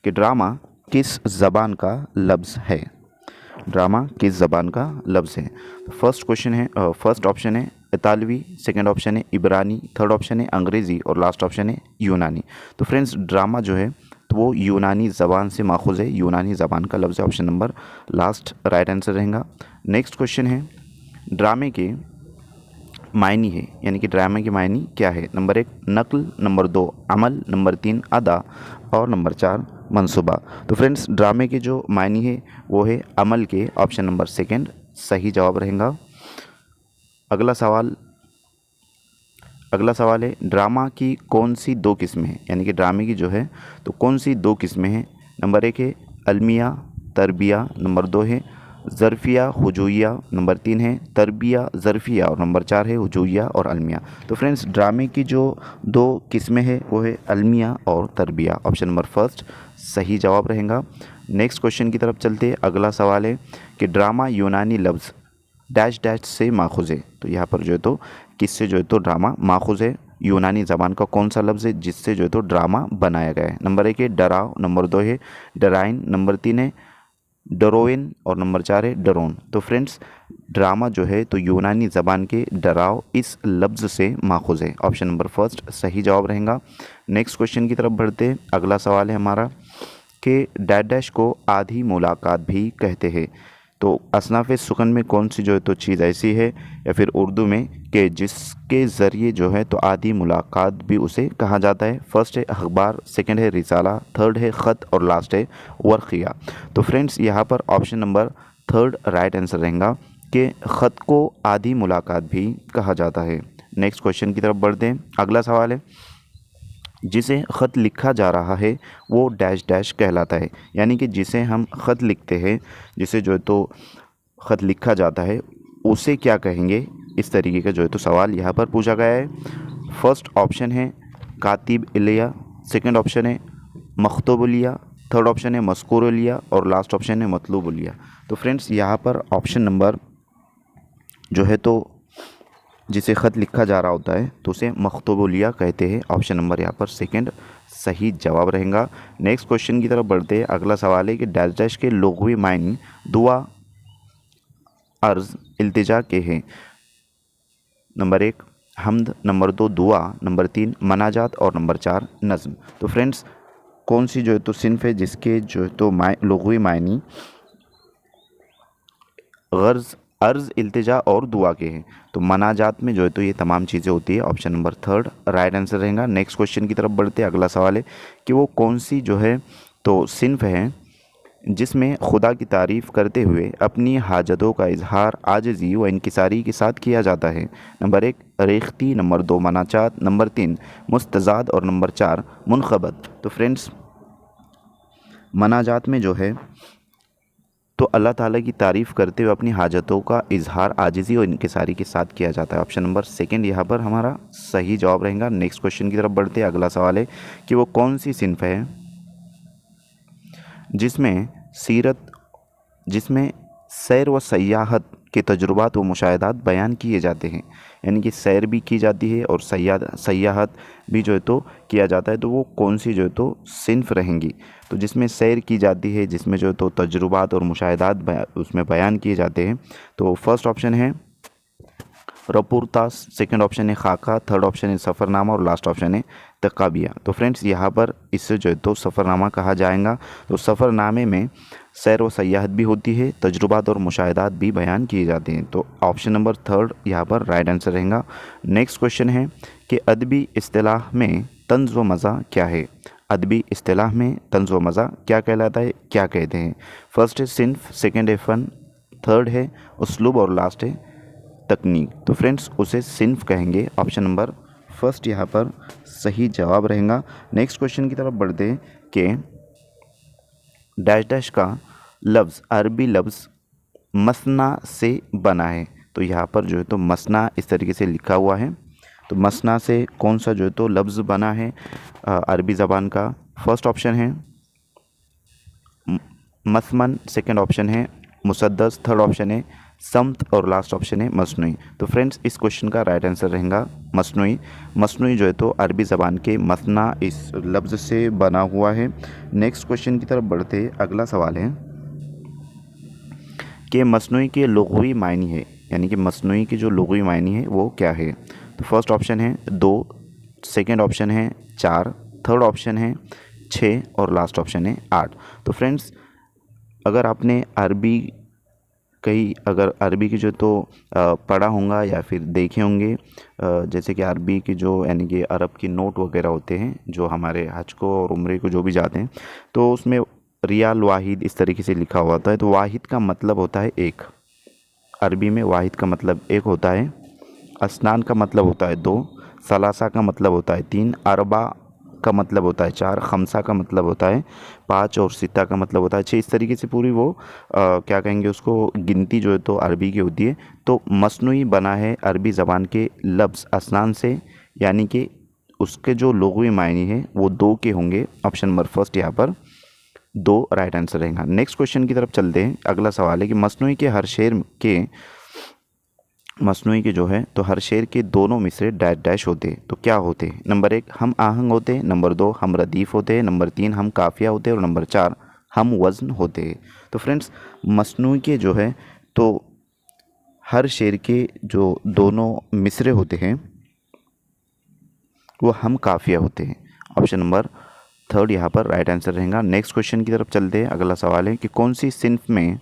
कि ड्रामा किस ज़बान का लफ्ज़ है? ड्रामा किस ज़बान का लफ्ज़ है? फर्स्ट क्वेश्चन है, फर्स्ट ऑप्शन है इतालवी, सेकंड ऑप्शन है इब्रानी, थर्ड ऑप्शन है अंग्रेज़ी, और लास्ट ऑप्शन है यूनानी। तो फ्रेंड्स ड्रामा जो है तो वो यूनानी ज़बान से माखूज़ है, यूनानी ज़बान का लफ्ज़ है। Option number last right answer रहेगा। नेक्स्ट क्वेश्चन है, ड्रामे के मायनी है, यानी कि ड्रामे के मायनी क्या है? नंबर 1 नक़ल, नंबर 2 अमल, नंबर 3 अदा, और नंबर 4 मनसूबा। तो फ्रेंड्स ड्रामे के जो मायनी है वो है अमल के। ऑप्शन नंबर सेकंड सही जवाब रहेगा। अगला सवाल है, ड्रामा की कौन सी दो किस्में हैं? यानी कि ड्रामे की जो है तो कौन सी दो किस्में हैं? नंबर 1 है अलमिया तरबिया, नंबर 2 है ज़रफ़िया हुजूइया, नंबर 3 है तरबिया ज़रफ़िया, और नंबर 4 है हुजूइया और अलमिया। तो फ्रेंड्स ड्रामे की जो दो किस्में हैं वो है अलमिया और तरबिया। ऑप्शन नंबर फर्स्ट सही जवाब रहेगा। नेक्स्ट क्वेश्चन की तरफ चलते हैं। अगला सवाल है कि ड्रामा यूनानी लफ्ज़ डैश डैश से माखूज़ है? तो यहाँ पर जो है तो किससे जो है तो ड्रामा माखूज़ है? यूनानी ज़बान का कौन सा लफ्ज़ है जिससे जो है तो ड्रामा बनाया गया है? नंबर 1 है डराव, नंबर 2 है डराइन, नंबर 3 है डरोइन, और नंबर 4 है डरोन। तो फ्रेंड्स ड्रामा जो है तो यूनानी ज़बान के डराव इस लफ्ज़ से माखूज़ है। ऑप्शन नंबर फर्स्ट सही जवाब रहेगा। नेक्स्ट क्वेश्चन की तरफ बढ़ते हैं। अगला सवाल है हमारा कि डैश डैश को आधी मुलाकात भी कहते हैं? तो असनाफ़ सुकन में कौन सी जो है तो चीज़ ऐसी है, या फिर उर्दू में कि जिसके ज़रिए जो है तो आधी मुलाकात भी उसे कहा जाता है। फर्स्ट है अखबार, सेकंड है रिसाला, थर्ड है ख़त और लास्ट है वर्क़िया। तो फ्रेंड्स यहाँ पर option number third right answer रहेगा कि ख़त को आधी मुलाकात भी कहा जाता है। नेक्स्ट क्वेश्चन की तरफ बढ़ते हैं। अगला सवाल है, जिसे ख़त लिखा जा रहा है वो डैश डैश कहलाता है, यानी कि जिसे हम ख़त लिखते हैं, जिसे जो है तो ख़त लिखा जाता है उसे क्या कहेंगे, इस तरीके का जो है तो सवाल यहाँ पर पूछा गया है। फर्स्ट ऑप्शन है कातिब इलिया, सेकंड ऑप्शन है मखतूब लिया, थर्ड ऑप्शन है मज़कूर लिया और लास्ट ऑप्शन है मतलूब लिया। तो फ्रेंड्स यहाँ पर ऑप्शन नंबर जो है तो जिसे ख़त लिखा जा रहा होता है तो उसे मखतूबुलिया कहते हैं। ऑप्शन नंबर यहाँ पर सेकंड सही जवाब रहेगा। नेक्स्ट क्वेश्चन की तरफ बढ़ते हैं। अगला सवाल है कि डैश डैश के लुग़वी मायने दुआ, अर्ज़, इल्तिजा के हैं। नंबर 1 हम्द, नंबर 2 दुआ, नंबर 3 मनाजात और नंबर 4 नज़्म। तो फ्रेंड्स कौन सी जो है तो सिन्फ है जिसके जो है तो लुग़वी मायने गर्ज़, अर्ज़, इल्तिजा और दुआ के हैं। तो मनाजात में जो है तो ये तमाम चीज़ें होती है। Option number third right answer रहेगा। नेक्स्ट क्वेश्चन की तरफ बढ़ते हैं। अगला सवाल है कि वो कौन सी जो है तो सिन्फ है जिसमें खुदा की तारीफ़ करते हुए अपनी हाजतों का इजहार आजिज़ी व इनकिसारी के साथ किया जाता है। नंबर 1 रेख्ती, नंबर 2 मनाचात, नंबर 3 मुस्तज़ाद और नंबर 4 मुनखबत। तो फ्रेंड्स मनाजात में जो है तो अल्लाह ताला की तारीफ़ करते हुए अपनी हाजतों का इजहार आजिज़ी और इनकिसारी के साथ किया जाता है। ऑप्शन नंबर सेकंड यहाँ पर हमारा सही जवाब रहेगा। नेक्स्ट क्वेश्चन की तरफ बढ़ते हैं। अगला सवाल है कि वो कौन सी सिन्फ है जिसमें सैर व सयाहत के तजुर्बात व मुशाहिदात बयान किए जाते हैं, यानी कि सैर भी की जाती है और सयाहत भी जो है तो किया जाता है। तो वो कौन सी जो है तो सिन्फ रहेंगी, तो जिसमें सैर की जाती है, जिसमें जो है तो तजुर्बात और मुशाहिदात उसमें बयान किए जाते हैं। तो फर्स्ट ऑप्शन है रपूरतास, सेकंड ऑप्शन है खाका, थर्ड ऑप्शन है सफ़रनामा और लास्ट ऑप्शन है तकाबिया। तो फ्रेंड्स यहाँ पर इससे जो है तो सफ़रनामा कहा जाएगा। तो सफ़रनामे में सैर व सयाहत भी होती है, तजुर्बात और मुशाहिदात भी बयान किए जाते हैं। तो ऑप्शन नंबर थर्ड यहाँ पर राइट आंसर रहेगा। नेक्स्ट क्वेश्चन है कि अदबी इस्तिलाह में तंज़ व मज़ा क्या है। अदबी इस्तिलाह में तंज़ व मज़ा क्या कहलाता है, क्या कहते हैं। फर्स्ट है सिन्फ, सेकंड है फ़न, थर्ड है उसलूब और लास्ट है तकनीक। तो फ्रेंड्स उसे सिन्फ कहेंगे। ऑप्शन नंबर फर्स्ट यहाँ पर सही जवाब रहेगा। नेक्स्ट क्वेश्चन की तरफ बढ़ते हैं कि डैश डैश का लफ्ज़ अरबी लफ्ज़ मसना से बना है। तो यहाँ पर जो है तो मसना इस तरीके से लिखा हुआ है। तो मसना से कौन सा जो है तो लफ्ज़ बना है अरबी ज़बान का। फर्स्ट ऑप्शन है मसमन, सेकंड ऑप्शन है मुसद्दस, थर्ड ऑप्शन है समत और लास्ट ऑप्शन है मसनूई। तो फ्रेंड्स इस क्वेश्चन का राइट आंसर रहेगा मसनूई। मसनूई जो है तो अरबी ज़बान के मसना इस लफ्ज़ से बना हुआ है। नेक्स्ट क्वेश्चन की तरफ बढ़ते अगला सवाल है कि मसनूई के लुग़वी मायने है, यानी कि मसनूई के जो लुग़वी मायने है वो क्या है। तो फर्स्ट ऑप्शन है 2, सेकेंड ऑप्शन है 4, थर्ड ऑप्शन है 6 और लास्ट ऑप्शन है 8। तो फ्रेंड्स अगर आपने अगर अरबी की जो तो पढ़ा होगा या फिर देखे होंगे, जैसे कि अरबी की जो यानी कि अरब की नोट वगैरह होते हैं जो हमारे हज को और उम्रे को जो भी जाते हैं, तो उसमें रियाल वाहिद इस तरीके से लिखा हुआ होता है। तो वाहिद का मतलब होता है एक, अरबी में वाहिद का मतलब एक होता है, असनान का मतलब होता है 2, सलासा का मतलब होता है 3, अरबा का मतलब होता है 4, खमसा का मतलब होता है 5 और सित्ता का मतलब होता है 6। इस तरीके से पूरी वो क्या कहेंगे उसको गिनती जो है तो अरबी की होती है। तो मसनूई बना है अरबी ज़बान के लफ्ज़ असनान से, यानी कि उसके जो लुग़वी मायने हैं वो 2 के होंगे। ऑप्शन नंबर फर्स्ट यहाँ पर 2 राइट आंसर रहेगा। नेक्स्ट क्वेश्चन की तरफ चलते हैं। अगला सवाल है कि मसनूई के जो है तो हर शेर के दोनों मिसरे डैश डैश होते हैं। तो क्या होते हैं। नंबर 1 हम आहंग होते हैं, नंबर 2 हम रदीफ़ होते हैं, नंबर 3 हम काफ़िया होते हैं और नंबर 4 हम वज़न होते हैं। तो फ्रेंड्स मसनूई के जो है तो हर शेर के जो दोनों मिसरे होते हैं वो हम काफ़िया होते हैं। ऑप्शन नंबर थर्ड यहाँ पर राइट आंसर रहेगा। नेक्स्ट क्वेश्चन की तरफ चलते हैं। अगला सवाल है कि कौन सी सिन्फ में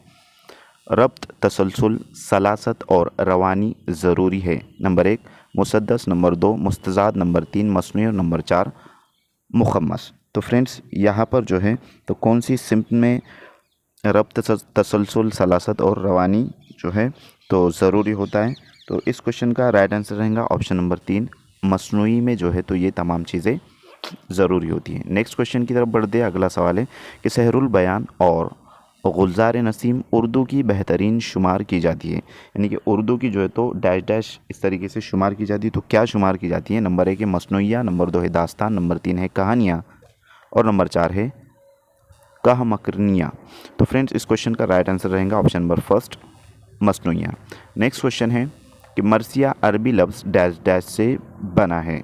रब्त, तसलसल, सलासत और रवानी ज़रूरी है। नंबर 1 मुसद्दस, नंबर 2 मुस्तज़ाद, नंबर 3 मस्नूई और नंबर 4 मुखम्मस। तो फ्रेंड्स यहाँ पर जो है तो कौन सी सिम्त में रब्त, तसलसल, सलासत और रवानी जो है तो ज़रूरी होता है? तो इस क्वेश्चन का राइट आंसर रहेगा ऑप्शन नंबर 3, मस्नूई में जो है तो ये तमाम चीज़ें ज़रूरी होती हैं। नेक्स्ट क्वेश्चन की तरफ बढ़ते हैं। अगला सवाल है कि सहरुल बयान और गुलजार नसीम उर्दू की बेहतरीन शुमार की जाती है, यानी कि उर्दू की जो है तो डैश डैश इस तरीके से शुमार की जाती है, तो क्या शुमार की जाती है? नंबर 1 है मसनूइया, नंबर 2 है दास्तान, नंबर 3 है कहानियाँ और नंबर 4 है कहमकरनिया। तो फ्रेंड्स इस क्वेश्चन का राइट आंसर रहेगा ऑप्शन नंबर फर्स्ट, मसनूइया। नेक्स्ट क्वेश्चन है कि मरसिया अरबी लफ्ज़ डैश डैश से बना है।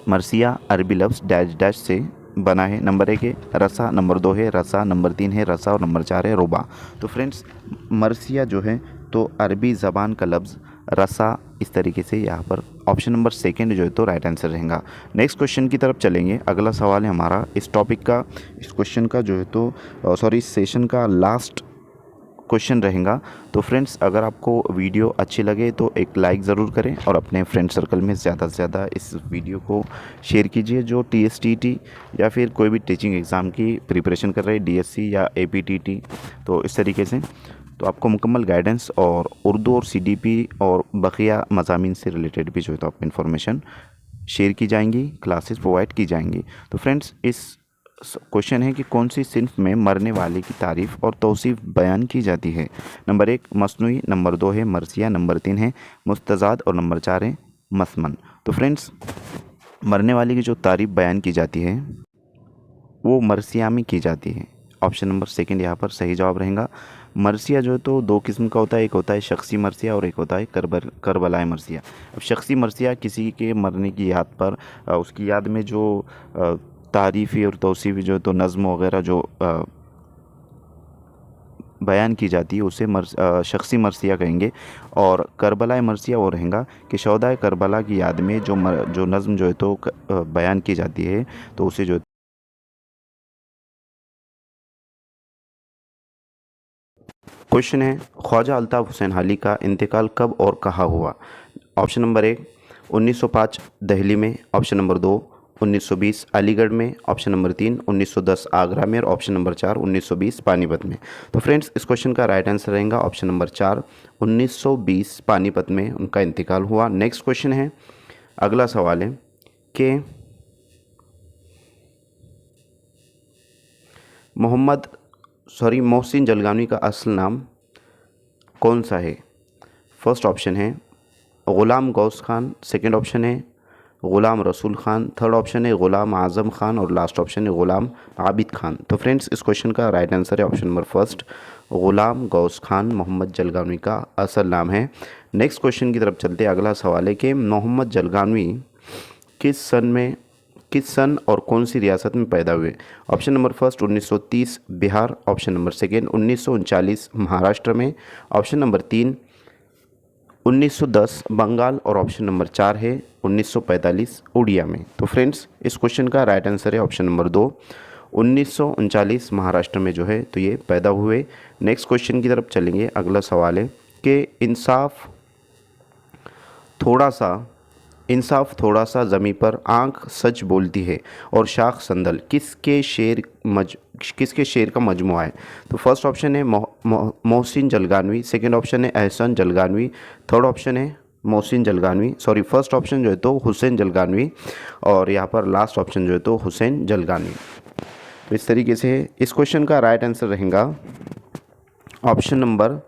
मरसिया अरबी लफ्ज़ डैश डैश से बना है। नंबर 1 है रसा, नंबर 2 है रसा, नंबर 3 है रसा और नंबर 4 है रुबा। तो फ्रेंड्स मरसिया जो है तो अरबी ज़बान का लफ्ज़ रसा इस तरीके से यहाँ पर ऑप्शन नंबर सेकंड जो है तो राइट आंसर रहेगा। नेक्स्ट क्वेश्चन की तरफ चलेंगे। अगला सवाल है हमारा इस टॉपिक का, इस क्वेश्चन का जो है तो इस सेशन का लास्ट क्वेश्चन रहेगा। तो फ्रेंड्स अगर आपको वीडियो अच्छी लगे तो एक लाइक ज़रूर करें और अपने फ्रेंड सर्कल में ज़्यादा से ज़्यादा इस वीडियो को शेयर कीजिए जो TSTT या फिर कोई भी टीचिंग एग्ज़ाम की प्रिपरेशन कर रहे हैं, DSC या APTT। तो इस तरीके से तो आपको मुकम्मल गाइडेंस और उर्दू और CDP और बकिया मज़ामीन से रिलेटेड भी जो है तो आपको इन्फॉर्मेशन शेयर की जाएंगी, क्लासेस प्रोवाइड की जाएंगी। तो फ्रेंड्स इस क्वेश्चन है कि कौन सी सिन्फ में मरने वाले की तारीफ़ और तौसीफ़ बयान की जाती है? नंबर 1 मसनूई, नंबर 2 है मरसिया, नंबर 3 है मुस्तज़ाद और नंबर 4 है मसमन। तो फ्रेंड्स मरने वाले की जो तारीफ़ बयान की जाती है वो मरसिया में की जाती है। ऑप्शन नंबर सेकंड यहाँ पर सही जवाब रहेगा। मरसिया जो है तो दो किस्म का होता है, एक होता है शख्सी मरसिया और एक होता है करबलाए मरसिया। अब शख्सी मरसिया किसी के मरने की याद पर उसकी याद में जो तारीफ़ी और तौसीफ़ी जो है तो नज़्म वगैरह जो बयान की जाती है उसे शख्सी मरसिया कहेंगे। और करबलाए मरसिया वो रहेगा कि शहदाए करबला की याद में जो नज़्म जो है तो बयान की जाती है तो उसे जो क्वेश्चन है ख्वाजा अल्ताफ़ हुसैन हाली का इंतकाल कब और कहाँ हुआ? ऑप्शन नंबर 1 1905 दिल्ली में, ऑप्शन नंबर 2 1920 अलीगढ़ में, ऑप्शन नंबर 3 1910 आगरा में और ऑप्शन नंबर 4 1920 पानीपत में। तो फ्रेंड्स इस क्वेश्चन का राइट आंसर रहेगा ऑप्शन नंबर 4 1920 पानीपत में उनका इंतकाल हुआ। नेक्स्ट क्वेश्चन है, अगला सवाल है कि मोहसिन जलगानी का असल नाम कौन सा है? फर्स्ट ऑप्शन है ग़ुलाम गौस खान, सेकंड ऑप्शन है ग़ुलाम रसूल खान, थर्ड ऑप्शन है ग़ुलाम आज़म खान और लास्ट ऑप्शन है ग़ुलाम आबिद खान। तो फ्रेंड्स इस क्वेश्चन का राइट आंसर है ऑप्शन नंबर फर्स्ट, ग़ुलाम गौस खान मोहम्मद जलगानवी का असल नाम है। नेक्स्ट क्वेश्चन की तरफ चलते हैं। अगला सवाल है कि मोहम्मद जलगानवी किस सन और कौन सी रियासत में पैदा हुए? Option number first 1930 Bihar, option number second 1939 Maharashtra में, ऑप्शन नंबर 3 1910 बंगाल और ऑप्शन नंबर 4 है 1945 उड़िया में। तो फ्रेंड्स इस क्वेश्चन का राइट आंसर है ऑप्शन नंबर 2 1939 महाराष्ट्र में जो है तो ये पैदा हुए। नेक्स्ट क्वेश्चन की तरफ चलेंगे। अगला सवाल है कि इंसाफ थोड़ा सा ज़मीं पर आंख सच बोलती है और शाख संदल किसके शेर का मजमुआ है? तो फर्स्ट ऑप्शन है मोहसिन जलगानवी, सेकंड ऑप्शन है एहसन जलगानवी, थर्ड ऑप्शन है फर्स्ट ऑप्शन जो है तो हुसैन जलगानवी और यहाँ पर लास्ट ऑप्शन जो है तो हुसैन जलगानवी। तो इस तरीके से इस क्वेश्चन का राइट आंसर रहेगा ऑप्शन नंबर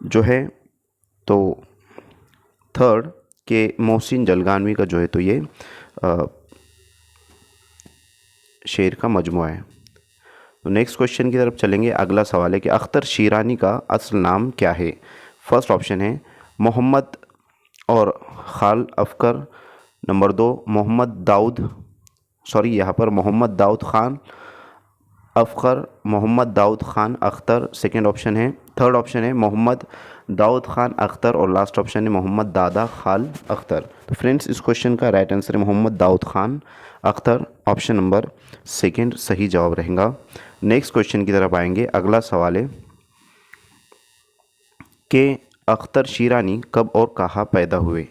जो है तो थर्ड के मोहसिन जलगानवी का जो है तो ये शेर का मजमुआ है। तो नेक्स्ट क्वेश्चन की तरफ चलेंगे। अगला सवाल है कि अख्तर शीरानी का असल नाम क्या है? फर्स्ट ऑप्शन है मोहम्मद और खाल अफकर, नंबर 2 मोहम्मद दाऊद खान अफखर, मोहम्मद दाऊद खान अख्तर, सेकेंड ऑप्शन है, थर्ड ऑप्शन है मोहम्मद दाऊद खान अख्तर और लास्ट ऑप्शन है मोहम्मद दादा खाल अख्तर। तो फ्रेंड्स इस क्वेश्चन का राइट आंसर है Mohammad Dawood Khan Akhtar, option number second सही जवाब रहेगा। नेक्स्ट क्वेश्चन की तरफ आएंगे। अगला सवाल है के अख्तर शीरानी कब और कहाँ पैदा हुए?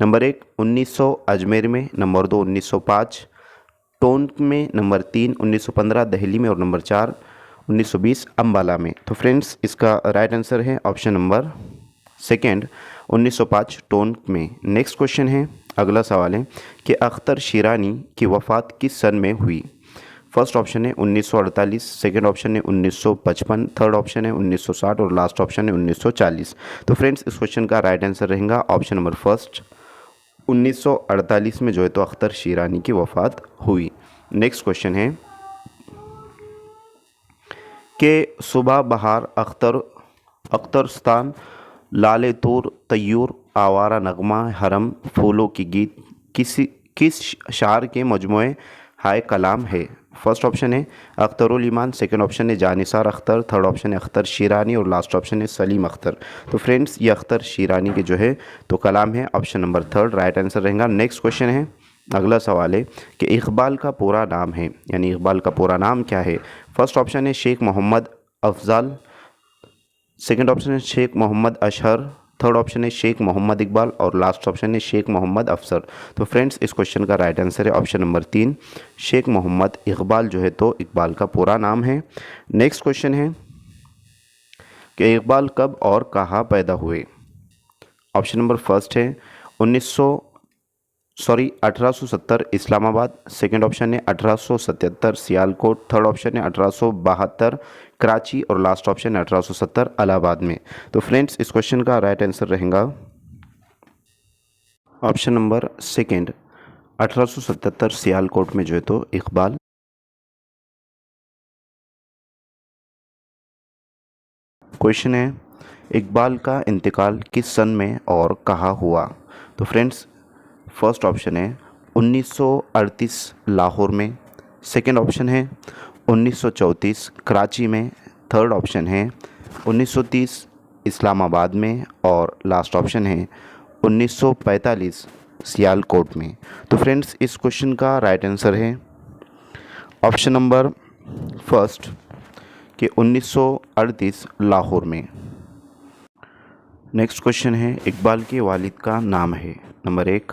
नंबर 1 1900 अजमेर में, नंबर 2 1905 टोंक में, नंबर 3 1915 दिल्ली में और नंबर 4 1920 अम्बाला में। तो फ्रेंड्स इसका राइट आंसर है ऑप्शन नंबर सेकेंड 1905 टोंक में। नेक्स्ट क्वेश्चन है, अगला सवाल है कि अख्तर शीरानी की वफ़ात किस सन में हुई? फर्स्ट ऑप्शन है 1948, सेकंड ऑप्शन है 1955, थर्ड ऑप्शन है 1960 और लास्ट ऑप्शन है 1940। तो फ्रेंड्स इस क्वेश्चन का राइट आंसर रहेगा ऑप्शन नंबर फर्स्ट 1948 में जो है तो अख्तर शीरानी की वफ़ात हुई। नेक्स्ट क्वेश्चन है कि सुबह बहार अख्तरस्तान लाले तूर तय्यूर आवारा नगमा हरम फूलों की गीत किस शार के मजमूए हाय कलाम है? फर्स्ट ऑप्शन है अख्तरुल ईमान, सेकंड ऑप्शन है जानिसार अख्तर, थर्ड ऑप्शन है अख्तर शीरानी और लास्ट ऑप्शन है सलीम अख्तर। तो फ्रेंड्स ये अख्तर शीरानी के जो है तो कलाम है, option number third right answer रहेगा। नेक्स्ट क्वेश्चन है, अगला सवाल है कि इकबाल का पूरा नाम है, यानी इकबाल का पूरा नाम क्या है? फर्स्ट ऑप्शन है शेख मोहम्मद अफजल, सेकंड ऑप्शन है शेख मोहम्मद अशहर, थर्ड ऑप्शन है शेख मोहम्मद इकबाल और लास्ट ऑप्शन है शेख मोहम्मद अफसर। तो फ्रेंड्स इस क्वेश्चन का राइट आंसर है ऑप्शन नंबर 3 शेख मोहम्मद इकबाल जो है तो इकबाल का पूरा नाम है। नेक्स्ट क्वेश्चन है कि इकबाल कब और कहाँ पैदा हुए? ऑप्शन नंबर फर्स्ट है 1870 इस्लामाबाद, सेकंड ऑप्शन है 1877 सियालकोट, थर्ड ऑप्शन है 1872 कराची और लास्ट ऑप्शन है 1870 इलाहाबाद में। तो फ्रेंड्स इस क्वेश्चन का राइट आंसर रहेगा ऑप्शन नंबर सेकंड 1877 सियालकोट में जो है तो इकबाल। क्वेश्चन है इकबाल का इंतकाल किस सन में और कहाँ हुआ? तो फ्रेंड्स फर्स्ट ऑप्शन है 1938 लाहौर में, सेकंड ऑप्शन है 1934 कराची में, थर्ड ऑप्शन है 1930 इस्लामाबाद में और लास्ट ऑप्शन है 1945 सियालकोट में। तो फ्रेंड्स इस क्वेश्चन का राइट आंसर है ऑप्शन नंबर फर्स्ट कि 1938 लाहौर में। नेक्स्ट क्वेश्चन है इकबाल के वालिद का नाम है, नंबर 1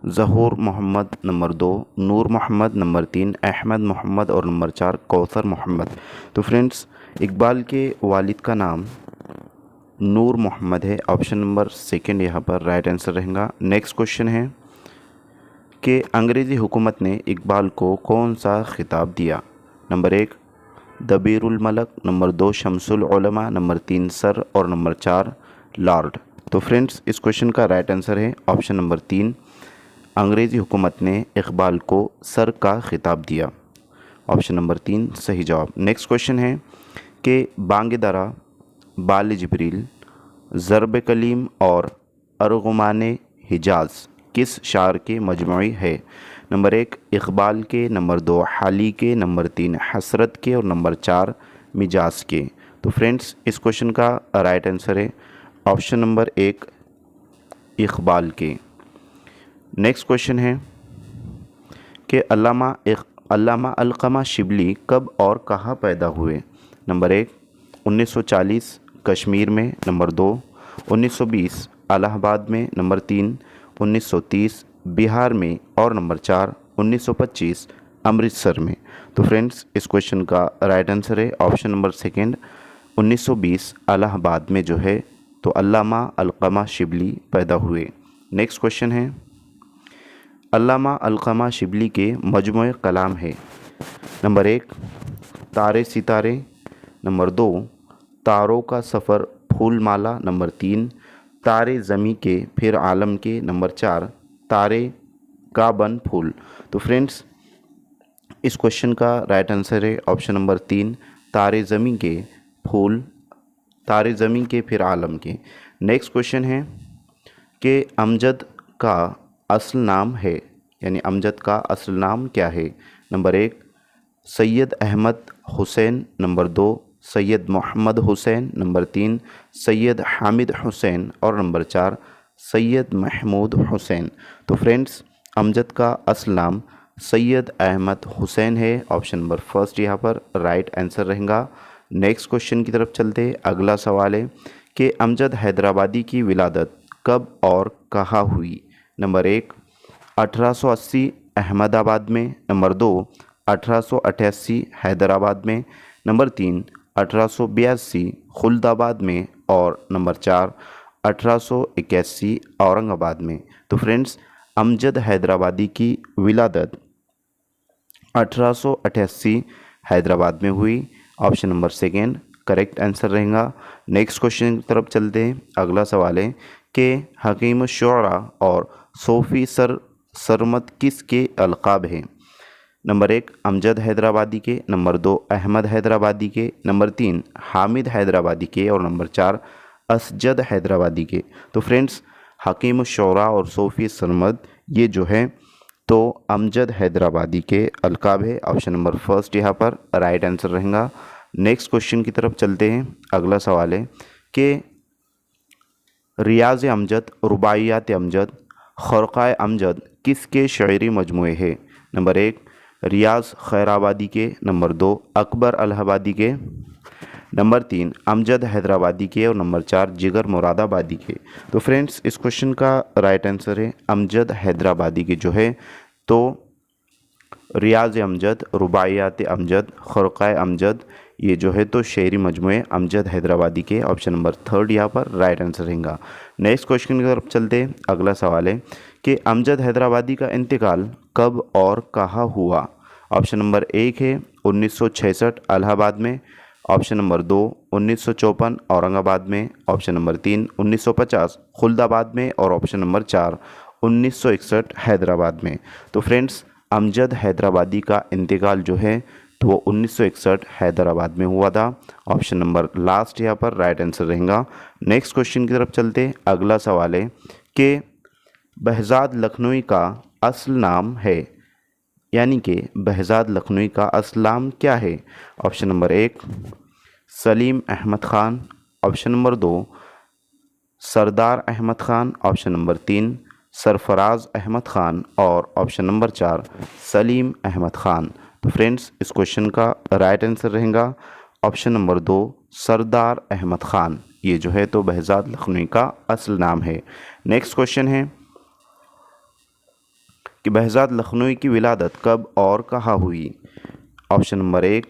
ज़हूर मोहम्मद, नंबर 2 नूर मोहम्मद, नंबर 3 अहमद मोहम्मद और नंबर 4 कौसर मोहम्मद। तो फ्रेंड्स इकबाल के वालिद का नाम नूर मोहम्मद है, ऑप्शन नंबर सेकंड यहाँ पर राइट आंसर रहेगा। नेक्स्ट क्वेश्चन है कि अंग्रेज़ी हुकूमत ने इकबाल को कौन सा खिताब दिया? नंबर 1 दबीरुल मलक, नंबर 2 शमसुल उलमा, नंबर 3 सर और नंबर 4 लॉर्ड। तो फ्रेंड्स इस क्वेश्चन का राइट आंसर है ऑप्शन नंबर 3 अंग्रेज़ी हुकूमत ने इकबाल को सर का खिताब दिया, ऑप्शन नंबर 3 सही जवाब। नेक्स्ट क्वेश्चन है कि बांग दरा, बाल जिब्रील, ज़रब कलीम और अरगुमान हिजाज़ किस शार के मजमूई है? नंबर 1 इकबाल के, नंबर 2 हाली के, नंबर 3 हसरत के और नंबर 4 मिजाज के। तो फ्रेंड्स इस क्वेश्चन का राइट आंसर है ऑप्शन नंबर 1 इकबाल के। नेक्स्ट क्वेश्चन है कि अल्लामा अलक़मा शिबली कब और कहाँ पैदा हुए? नंबर 1 1940 कश्मीर में, नंबर 2 1920 इलाहाबाद में, नंबर 3 1930 बिहार में और नंबर 4 1925 अमृतसर में। तो फ्रेंड्स इस क्वेश्चन का राइट आंसर है ऑप्शन नंबर सेकंड 1920 इलाहाबाद में जो है तो अल्लामा अलक़मा शिबली पैदा हुए। नेक्स्ट क्वेश्चन है अल्लामा अलक़मा शिबली के मजमूए कलाम है। नंबर 1 तारे सितारे, नंबर 2 तारों का सफ़र फूलमाला, नंबर 3 तारे ज़मी के फिर आलम के, नंबर 4 तारे का बन फूल। तो फ्रेंड्स इस क्वेश्चन का राइट आंसर है ऑप्शन नंबर 3 तारे ज़मी के फूल, तारे ज़मी के फिर आलम के। नेक्स्ट क्वेश्चन है कि अमजद का असल नाम है, यानी अमजद का असल नाम क्या है? Number 1 Syed Ahmed Hussain, number 2 Syed Mohammad Hussain, number 3 Syed Hamid Hussain और नंबर 4 सैयद महमूद हुसैन। तो फ्रेंड्स अमजद का असल नाम सैयद अहमद हुसैन है, ऑप्शन नंबर फर्स्ट यहाँ पर राइट आंसर रहेगा। नेक्स्ट क्वेश्चन की तरफ चलते, अगला सवाल है कि अमजद हैदराबादी की विलादत कब और कहाँ हुई। नंबर 1 1880 अहमदाबाद में। नंबर 2 1888 हैदराबाद में। नंबर 3 1882 खुल्दाबाद में। और नंबर 4 1881 औरंगाबाद में। तो फ्रेंड्स, अमजद हैदराबादी की विलादत 1888 हैदराबाद में हुई। Option number second correct answer रहेगा। नेक्स्ट क्वेश्चन की तरफ चलते हैं। अगला सवाल है कि हकीम शुरा और सूफी सरमद किसके अलक़ाब हैं। नंबर 1 अमजद हैदराबादी के। नंबर 2 अहमद हैदराबादी के। नंबर 3 हामिद हैदराबादी के। और नंबर 4 असजद हैदराबादी के। तो फ्रेंड्स, हकीम शुरा और सूफी सरमद ये जो है तो अमजद हैदराबादी के अलक़ाब है। ऑप्शन नंबर फर्स्ट यहाँ पर राइट आंसर रहेगा। नेक्स्ट क्वेश्चन की तरफ चलते हैं। अगला सवाल है कि रियाज़ अमजद, रुबाइयात अमजद, खरक़ाए अमजद किसके शायरी मजमूए है। नंबर 1 रियाज़ खैराबादी के। नंबर 2 अकबर इलाहाबादी के। नंबर 3 अमजद हैदराबादी के। और नंबर 4 जिगर मुरादाबादी के। तो फ्रेंड्स, इस क्वेश्चन का राइट आंसर है अमजद हैदराबादी के जो है तो रियाज़ अमजद, रुबाइयात अमजद, खरक़ाए अमजद ये जो है तो शेरी मजमूए अमजद हैदराबादी के। ऑप्शन नंबर थर्ड यहाँ पर राइट आंसर रहेगा। नेक्स्ट क्वेश्चन की तरफ चलते हैं। अगला सवाल है कि अमजद हैदराबादी का इंतकाल कब और कहाँ हुआ। ऑप्शन नंबर 1 है 1966 इलाहाबाद में। ऑप्शन नंबर 2 1954 औरंगाबाद में। ऑप्शन नंबर 3 1950 खुल्दाबाद में। और ऑप्शन नंबर 4 1961 हैदराबाद में। तो फ्रेंड्स, अमजद हैदराबादी का इंतकाल जो है तो वो 1961 हैदराबाद में हुआ था। ऑप्शन नंबर लास्ट यहाँ पर राइट आंसर रहेगा। नेक्स्ट क्वेश्चन की तरफ चलते। अगला सवाल है कि बहज़ाद लखनवी का असल नाम है, यानी कि बहज़ाद लखनवी का असल नाम क्या है। Option number 1 Salim Ahmad Khan. Option number 2 Sardar Ahmad Khan. Option number 3 Sarfaraz Ahmad Khan. और ऑप्शन नंबर 4 सलीम अहमद ख़ान। तो फ्रेंड्स, इस क्वेश्चन का राइट आंसर रहेगा ऑप्शन नंबर 2 सरदार अहमद ख़ान। ये जो है तो बहज़ाद लखनवी का असल नाम है। नेक्स्ट क्वेश्चन है कि बहज़ाद लखनवी की विलादत कब और कहाँ हुई। ऑप्शन नंबर 1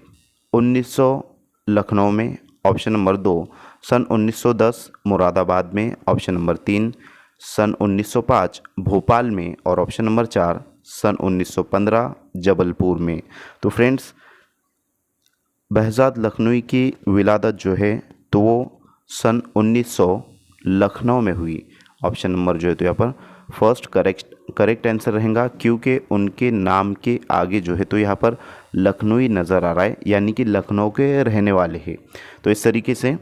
1900 लखनऊ में। ऑप्शन नंबर 2 सन 1910 मुरादाबाद में। ऑप्शन नंबर 3 सन 1905 भोपाल में। और ऑप्शन नंबर 4 सन 1915 जबलपुर में। तो फ्रेंड्स, बहज़ाद लखनवी की विलादत जो है तो वो सन 1900 लखनऊ में हुई। ऑप्शन नंबर जो है तो यहाँ पर फर्स्ट करेक्ट आंसर रहेगा, क्योंकि उनके नाम के आगे जो है तो यहाँ पर लखनवी नज़र आ रहा है, यानी कि लखनऊ के रहने वाले हैं। तो इस तरीके से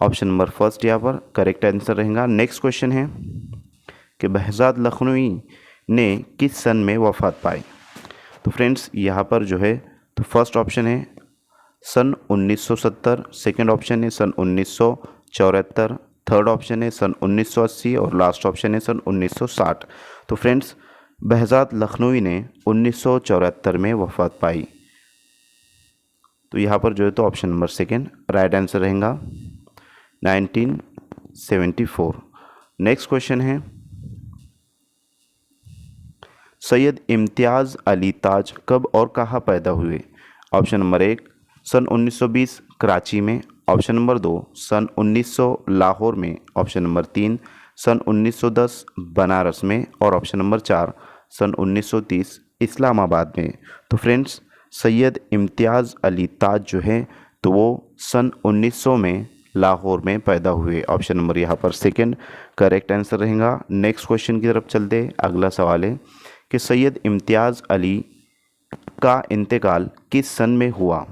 ऑप्शन नंबर फर्स्ट यहाँ पर करेक्ट आंसर रहेगा। नेक्स्ट क्वेश्चन है कि बहज़ाद लखनवी ने किस सन में वफ़ात पाई। तो फ्रेंड्स, यहाँ पर जो है तो फर्स्ट ऑप्शन है सन 1970, सेकंड ऑप्शन है सन 1974, थर्ड ऑप्शन है सन 1980 और लास्ट ऑप्शन है सन 1960। तो फ्रेंड्स, बहज़ाद लखनवी ने 1974 में वफ़ात पाई। तो यहाँ पर जो है तो option number second right answer रहेगा 1974। नेक्स्ट क्वेश्चन है सैयद इम्तियाज़ अली ताज कब और कहाँ पैदा हुए। ऑप्शन नंबर 1 सन 1920 कराची में। ऑप्शन नंबर 2 सन 1900 लाहौर में। ऑप्शन नंबर 3 सन 1910 बनारस में। और ऑप्शन नंबर 4 सन 1930 इस्लामाबाद में। तो फ्रेंड्स, सैयद इम्तियाज़ अली ताज जो है तो वो सन 1900 में लाहौर में पैदा हुए। ऑप्शन नंबर यहाँ पर सेकंड करेक्ट आंसर रहेगा। नेक्स्ट क्वेश्चन की तरफ चलते। अगला सवाल है कि सैयद इम्तियाज़ अली का इंतकाल किस सन में हुआ।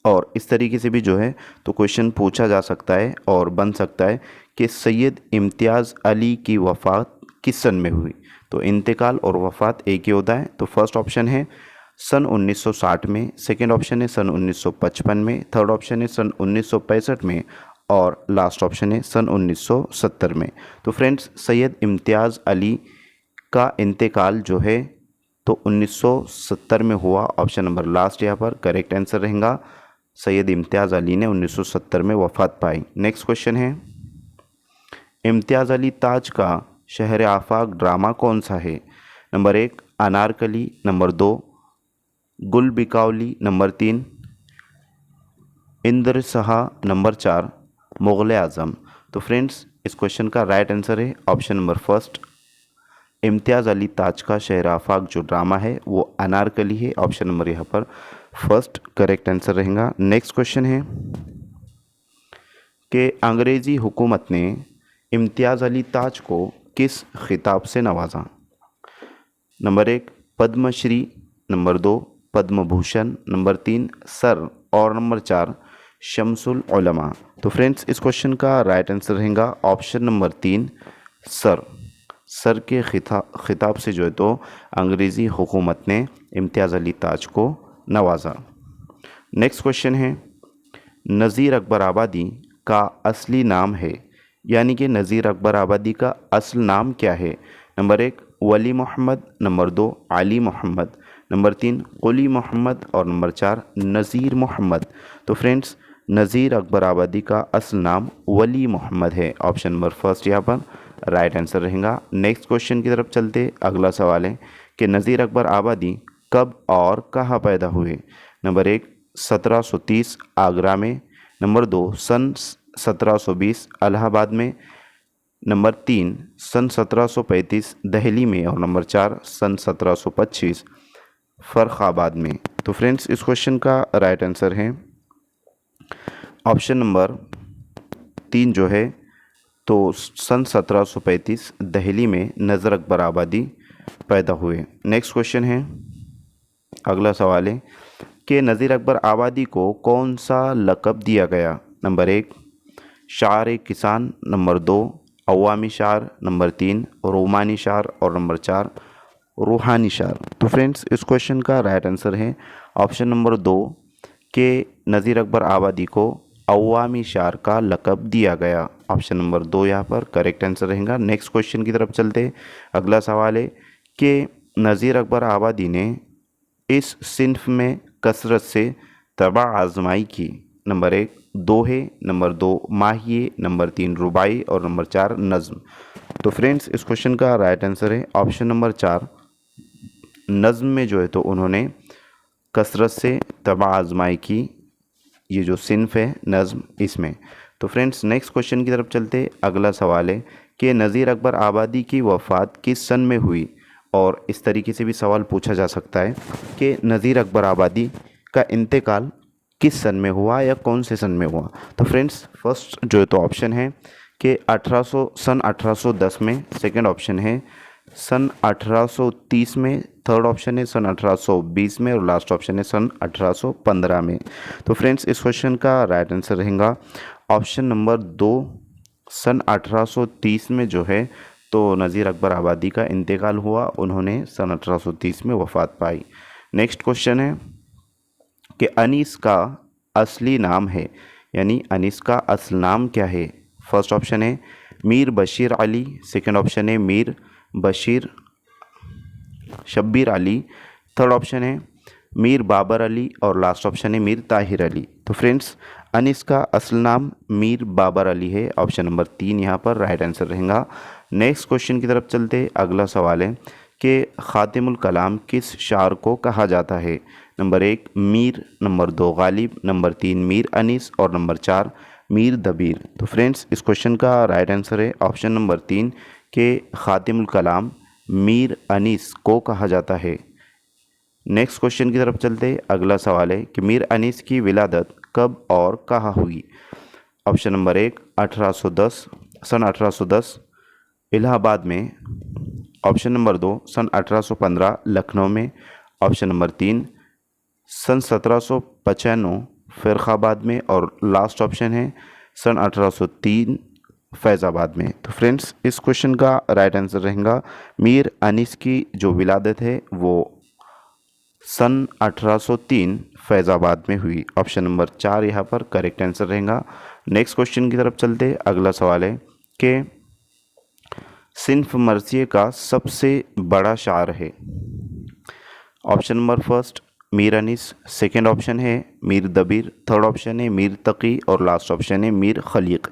और इस तरीके से भी जो है तो क्वेश्चन पूछा जा सकता है और बन सकता है कि सैयद इम्तियाज़ अली की वफ़ात किस सन में हुई। तो इंतकाल और वफ़ात एक ही होता है। तो फर्स्ट ऑप्शन है सन 1960 में, सेकेंड ऑप्शन है सन 1955 में, थर्ड ऑप्शन है सन 1965 में और लास्ट ऑप्शन है सन 1970 में। तो फ्रेंड्स, सैयद इम्तियाज़ अली का इंतकाल जो है तो 1970 में हुआ। ऑप्शन नंबर लास्ट यहाँ पर करेक्ट आंसर रहेगा सैयद इम्तियाज़ अली ने 1970 में वफ़ात पाई। नेक्स्ट क्वेश्चन है, इम्तियाज़ अली ताज का शहर आफाक ड्रामा कौन सा है? नंबर 1 अनारकली, नंबर 2 गुल बिकावली, नंबर 3 इंद्र सहा, नंबर 4 मुग़ल आज़म। तो फ्रेंड्स इस क्वेश्चन का राइट आंसर है ऑप्शन नंबर फर्स्ट, इम्तियाज़ अली ताज का शहर आफाक जो ड्रामा है वो अनारकली है। ऑप्शन नंबर यहाँ पर फर्स्ट करेक्ट आंसर रहेगा। नेक्स्ट क्वेश्चन है कि अंग्रेज़ी हुकूमत ने इम्तियाज़ अली ताज को किस खिताब से नवाजा? Number 1 Padmashri, number 2 Padma Bhushan, number 3 sir और नंबर 4 शमसुल उलमा। तो फ्रेंड्स इस क्वेश्चन का राइट आंसर रहेगा ऑप्शन नंबर 3 सर। सर के खिताब से जो है तो अंग्रेज़ी हुकूमत ने इम्तियाज़ अली ताज को नवाजा। नेक्स्ट क्वेश्चन है, नज़ीर अकबर आबादी का असली नाम है, यानी कि नज़ीर अकबर आबादी का असल नाम क्या है? नंबर 1 वली मोहम्मद, नंबर 2 अली मोहम्मद, नंबर 3 कुली मोहम्मद और नंबर 4 नज़ीर मोहम्मद। तो फ्रेंड्स नज़ीर अकबर आबादी का असल नाम वली मोहम्मद है। ऑप्शन नंबर फर्स्ट यहाँ पर राइट आंसर रहेगा। नेक्स्ट क्वेश्चन की तरफ चलते, अगला सवाल है कि नज़ीर अकबर आबादी कब और कहाँ पैदा हुए? नंबर 1 1730 आगरा में, नंबर 2 सन 1720 इलाहाबाद में, नंबर 3 सन 1735 दिल्ली में और नंबर 4 सन 1725 फ़र्रुखाबाद में। तो फ्रेंड्स इस क्वेश्चन का राइट आंसर है ऑप्शन नंबर 3 जो है तो सन 1735 दिल्ली में नज़ीर अकबर आबादी पैदा हुए। नेक्स्ट क्वेश्चन है, अगला सवाल है कि नज़ीर अकबर आबादी को कौन सा लक़ब दिया गया? नंबर 1 शार किसान, नंबर 2 अवामी शार, नंबर 3 रोमानी शार और नंबर 4 रूहानी शार। तो फ्रेंड्स इस क्वेश्चन का राइट आंसर है ऑप्शन नंबर 2 के नज़ीर अकबर आबादी को अवामी शार का लक़ब दिया गया। ऑप्शन नंबर 2 यहाँ पर करेक्ट आंसर रहेगा। नेक्स्ट क्वेश्चन की तरफ चलते, अगला सवाल है कि नज़ीर अकबर आबादी ने इस सिन्फ में कसरत से तबा आजमाई की? नंबर 1 दोहे, नंबर 2 माहिए, नंबर 3 रुबाई और नंबर 4 नज़्म। तो फ्रेंड्स इस क्वेश्चन का राइट आंसर है ऑप्शन नंबर 4 नज़्म में जो है तो उन्होंने कसरत से तबा आजमाई की, ये जो सिन्फ है नज़्म इसमें। तो फ्रेंड्स नेक्स्ट क्वेश्चन की तरफ चलते, अगला सवाल है कि नज़ीर अकबर आबादी की वफ़ात किस सन में हुई? और इस तरीके से भी सवाल पूछा जा सकता है कि नज़ीर अकबर आबादी का इंतकाल किस सन में हुआ या कौन से सन में हुआ? तो फ्रेंड्स फर्स्ट जो है तो ऑप्शन है कि सन 1810 में, सेकंड ऑप्शन है सन 1830 में, थर्ड ऑप्शन है सन 1820 में और लास्ट ऑप्शन है सन 1815 में। तो फ्रेंड्स इस क्वेश्चन का राइट आंसर रहेगा ऑप्शन नंबर 2 सन 1830 में जो है तो नज़ीर अकबर आबादी का इंतकाल हुआ, उन्होंने सन 1830 में वफ़ात पाई। नेक्स्ट क्वेश्चन है कि अनीस का असली नाम है, यानी अनीस का असल नाम क्या है? फर्स्ट ऑप्शन है मीर बशीर अली, सेकंड ऑप्शन है मीर बशीर शब्बीर अली, थर्ड ऑप्शन है मीर बाबर अली और लास्ट ऑप्शन है मीर ताहिर अली। तो फ्रेंड्स अनीस का असल नाम मीर बाबर अली है। ऑप्शन नंबर 3 यहाँ पर राइट आंसर रहेगा। नेक्स्ट क्वेश्चन की तरफ चलते, अगला सवाल है कि ख़ातिमुल कलाम किस शायर को कहा जाता है? Number 1 Mir, number 2 Ghalib, number 3 Mir Anees और नंबर 4 मीर दबीर। तो फ्रेंड्स इस क्वेश्चन का राइट आंसर है ऑप्शन नंबर 3 के ख़ातिमुल कलाम मीर अनीस को कहा जाता है। नेक्स्ट क्वेश्चन की तरफ चलते, अगला सवाल है कि मीर अनीस की विलादत कब और कहाँ हुई? ऑप्शन नंबर 1 सन 1810 इलाहाबाद में, ऑप्शन नंबर 2 सन 1815 लखनऊ में, ऑप्शन नंबर 3 सन 1795 फ़र्रुखाबाद में और लास्ट ऑप्शन है सन 1803 फैज़ाबाद में। तो फ्रेंड्स इस क्वेश्चन का राइट आंसर रहेगा मीर अनीस की जो विलादत है वो सन 1803 फैज़ाबाद में हुई। ऑप्शन नंबर 4 यहाँ पर करेक्ट आंसर रहेगा। नेक्स्ट क्वेश्चन की तरफ चलते, अगला सवाल है कि सिन्फ मरसिए का सबसे बड़ा शायर है? Option number first Mir Anees, second option है मीर दबीर, थर्ड ऑप्शन है मीर तकी और लास्ट ऑप्शन है मीर खलीक।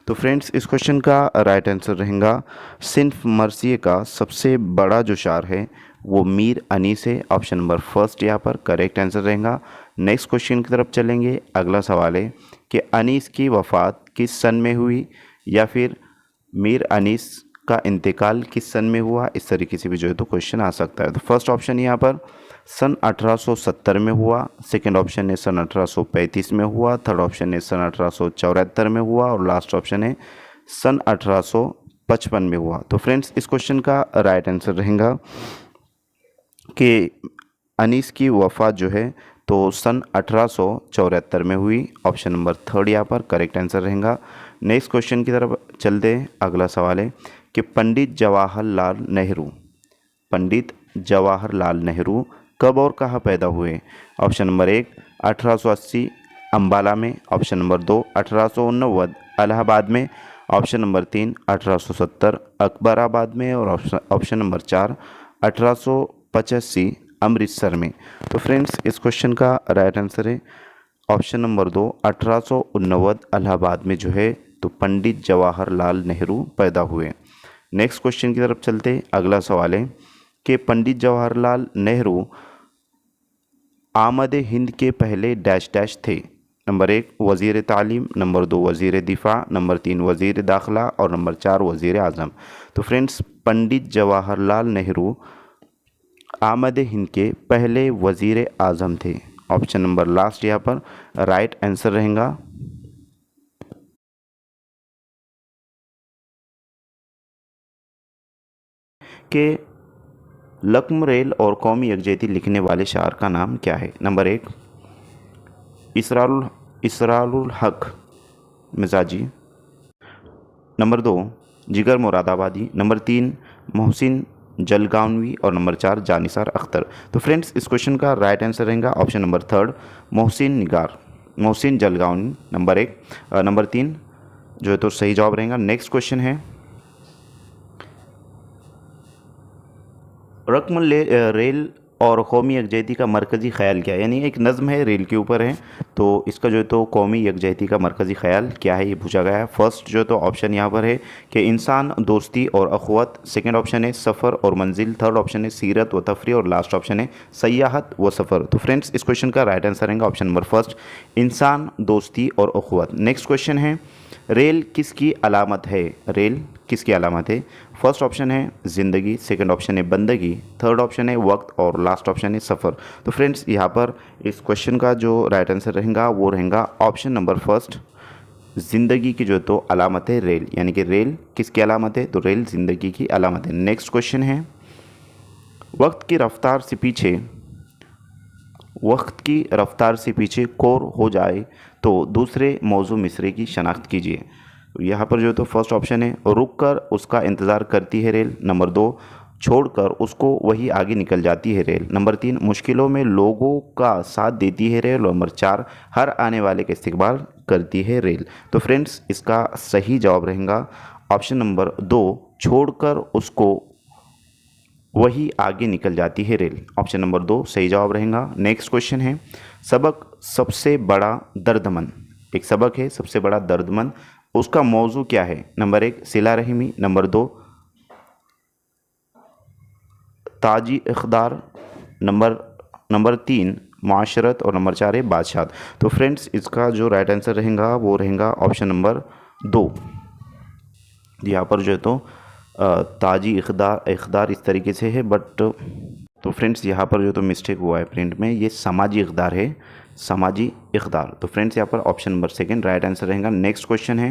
तो फ्रेंड्स इस क्वेश्चन का राइट आंसर रहेगा सिंफ मरसिए का सबसे बड़ा जो शायर है वो मीर अनीस है। ऑप्शन नंबर फर्स्ट यहाँ पर करेक्ट आंसर रहेगा। नेक्स्ट क्वेश्चन की तरफ चलेंगे। अगला सवाल है कि अनीस की वफ़ात किस सन में हुई या फिर मीर अनीस का इंतकाल किस सन में हुआ। इस तरीके से भी जो है तो क्वेश्चन आ सकता है। तो फर्स्ट ऑप्शन यहाँ पर सन 1870 में हुआ, सेकंड ऑप्शन है सन 1835 में हुआ, थर्ड ऑप्शन है सन 1874 में हुआ और लास्ट ऑप्शन है सन 1855 में हुआ। तो फ्रेंड्स इस क्वेश्चन का राइट आंसर रहेगा कि अनीस की वफ़ात जो है तो सन 1874 में हुई। ऑप्शन नंबर थर्ड यहाँ पर करेक्ट आंसर रहेगा। नेक्स्ट क्वेश्चन की तरफ चलते हैं। अगला सवाल है कि पंडित जवाहरलाल नेहरू कब और कहाँ पैदा हुए। ऑप्शन नंबर 1 1880 अम्बाला में, ऑप्शन नंबर 2 1889 इलाहाबाद में, ऑप्शन नंबर 3 1870 अकबराबाद में और ऑप्शन नंबर 4 1885 अमृतसर में। तो फ्रेंड्स इस क्वेश्चन का राइट आंसर है ऑप्शन नंबर 2 1889 इलाहाबाद में जो है तो पंडित जवाहरलाल नेहरू पैदा हुए। नेक्स्ट क्वेश्चन की तरफ चलते। अगला सवाल है कि पंडित जवाहरलाल नेहरू आमद हिंद के पहले डैश डैश थे। नंबर 1 वज़ीर तालीम, नंबर 2 वज़ीर दिफा, नंबर 3 वज़ीर दाखिला और नंबर 4 वज़ीर आज़म। तो फ्रेंड्स पंडित जवाहरलाल नेहरू आमद हिंद के पहले वज़ीर आज़म थे। ऑप्शन नंबर लास्ट यहाँ पर राइट आंसर रहेगा। कि लक्म रेल और कौमी यकजहती लिखने वाले शायर का नाम क्या है। नंबर 1 इसरारुल हक मिजाजी, नंबर 2 जिगर मुरादाबादी, नंबर 3 मोहसिन जलगावनवी और नंबर 4 जानिसार अख्तर। तो फ्रेंड्स इस क्वेश्चन का राइट आंसर रहेगा option number third Mohsin Jalgaonvi. Number 3 जो है तो सही जवाब रहेगा। नेक्स्ट क्वेश्चन है रकम रेल और कौमी यकजहती का मरकज़ी ख़याल क्या है। यानी एक नज़म है रेल के ऊपर है तो इसका जो है तो कौमी यकजहती का मरकज़ी ख़याल क्या है ये पूछा गया है। फर्स्ट जो है तो ऑप्शन यहाँ पर है कि इंसान, दोस्ती और अखवत, सेकंड ऑप्शन है सफ़र और मंजिल, थर्ड ऑप्शन है सीरत व तफरी और लास्ट ऑप्शन है सयाहत व सफ़र। तो फ्रेंड्स इस क्वेश्चन का राइट आंसर रहेगा ऑप्शन नंबर फर्स्ट इंसान, दोस्ती और अखवत। नेक्स्ट क्वेश्चन है रेल किसकी अलामत है। रेल किसकी अलामत है। फर्स्ट ऑप्शन है ज़िंदगी, सेकंड ऑप्शन है बंदगी, थर्ड ऑप्शन है वक्त और लास्ट ऑप्शन है सफ़र। तो फ्रेंड्स यहाँ पर इस क्वेश्चन का जो राइट आंसर रहेगा वो रहेगा ऑप्शन नंबर फर्स्ट ज़िंदगी की जो है तो अलामत है रेल। यानी कि रेल किसकी अलामत है तो रेल ज़िंदगी की अलामत है। नेक्स्ट क्वेश्चन है वक्त की रफ्तार से पीछे कोर हो जाए तो दूसरे मौजू मिसरे की शनाख्त कीजिए। यहाँ पर जो तो फर्स्ट ऑप्शन है रुक कर उसका इंतज़ार करती है रेल, नंबर 2 छोड़कर उसको वही आगे निकल जाती है रेल, नंबर 3 मुश्किलों में लोगों का साथ देती है रेल और नंबर 4 हर आने वाले का इस्तकबाल करती है रेल। तो फ्रेंड्स इसका सही जवाब रहेगा ऑप्शन नंबर 2 छोड़कर उसको वही आगे निकल जाती है रेल। ऑप्शन नंबर 2 सही जवाब रहेगा। नेक्स्ट क्वेश्चन है सबक सबसे बड़ा दर्दमंद, एक सबक है सबसे बड़ा दर्दमंद, उसका मौजू क्या है। नंबर 1 सिला रहमी, नंबर 2 ताजी इक़दार, नंबर 3 माशरत और नंबर 4 है बादशाह। तो फ्रेंड्स इसका जो राइट आंसर रहेगा वो रहेगा ऑप्शन नंबर 2। यहाँ पर जो है तो ताजी इक़दार इस तरीके से है बट तो फ्रेंड्स यहाँ पर जो तो मिस्टेक हुआ है प्रिंट में, ये समाजी इक़दार है, समाजी इक़दार। तो फ्रेंड्स यहाँ पर option number second right answer रहेगा। नेक्स्ट क्वेश्चन है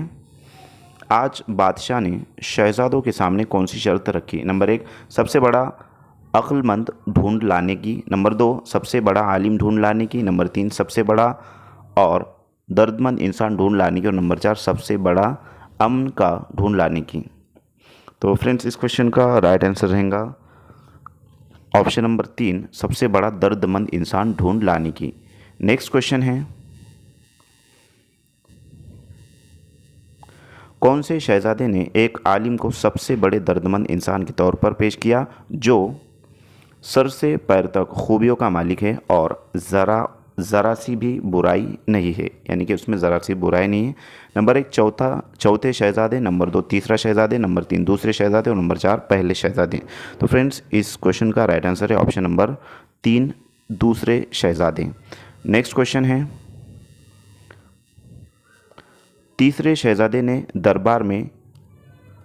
आज बादशाह ने शहज़ादों के सामने कौन सी शर्त रखी। नंबर 1 सबसे बड़ा अक्लमंद ढूंढ लाने की, नंबर 2 सबसे बड़ा आलिम ढूंढ लाने की, नंबर 3 सबसे बड़ा और दर्दमंद इंसान ढूंढ लाने की और नंबर 4 सबसे बड़ा अमन का ढूंढ लाने की। तो फ्रेंड्स इस क्वेश्चन का राइट आंसर रहेगा ऑप्शन नंबर 3 सबसे बड़ा दर्दमंद इंसान ढूंढ लाने की। नेक्स्ट क्वेश्चन है कौन से शहजादे ने एक आलिम को सबसे बड़े दर्दमंद इंसान के तौर पर पेश किया जो सर से पैर तक खूबियों का मालिक है और ज़रा सी भी बुराई नहीं है, यानी कि उसमें ज़रा सी बुराई नहीं है। नंबर 1 चौथे शहज़ादे, नंबर 2 तीसरा शहज़ादे, नंबर 3 दूसरे शहज़ादे और नंबर 4 पहले शहज़ादे। तो फ्रेंड्स इस क्वेश्चन का राइट आंसर है ऑप्शन नंबर 3 दूसरे शहज़ादे। नेक्स्ट क्वेश्चन है, तीसरे शहज़ादे ने दरबार में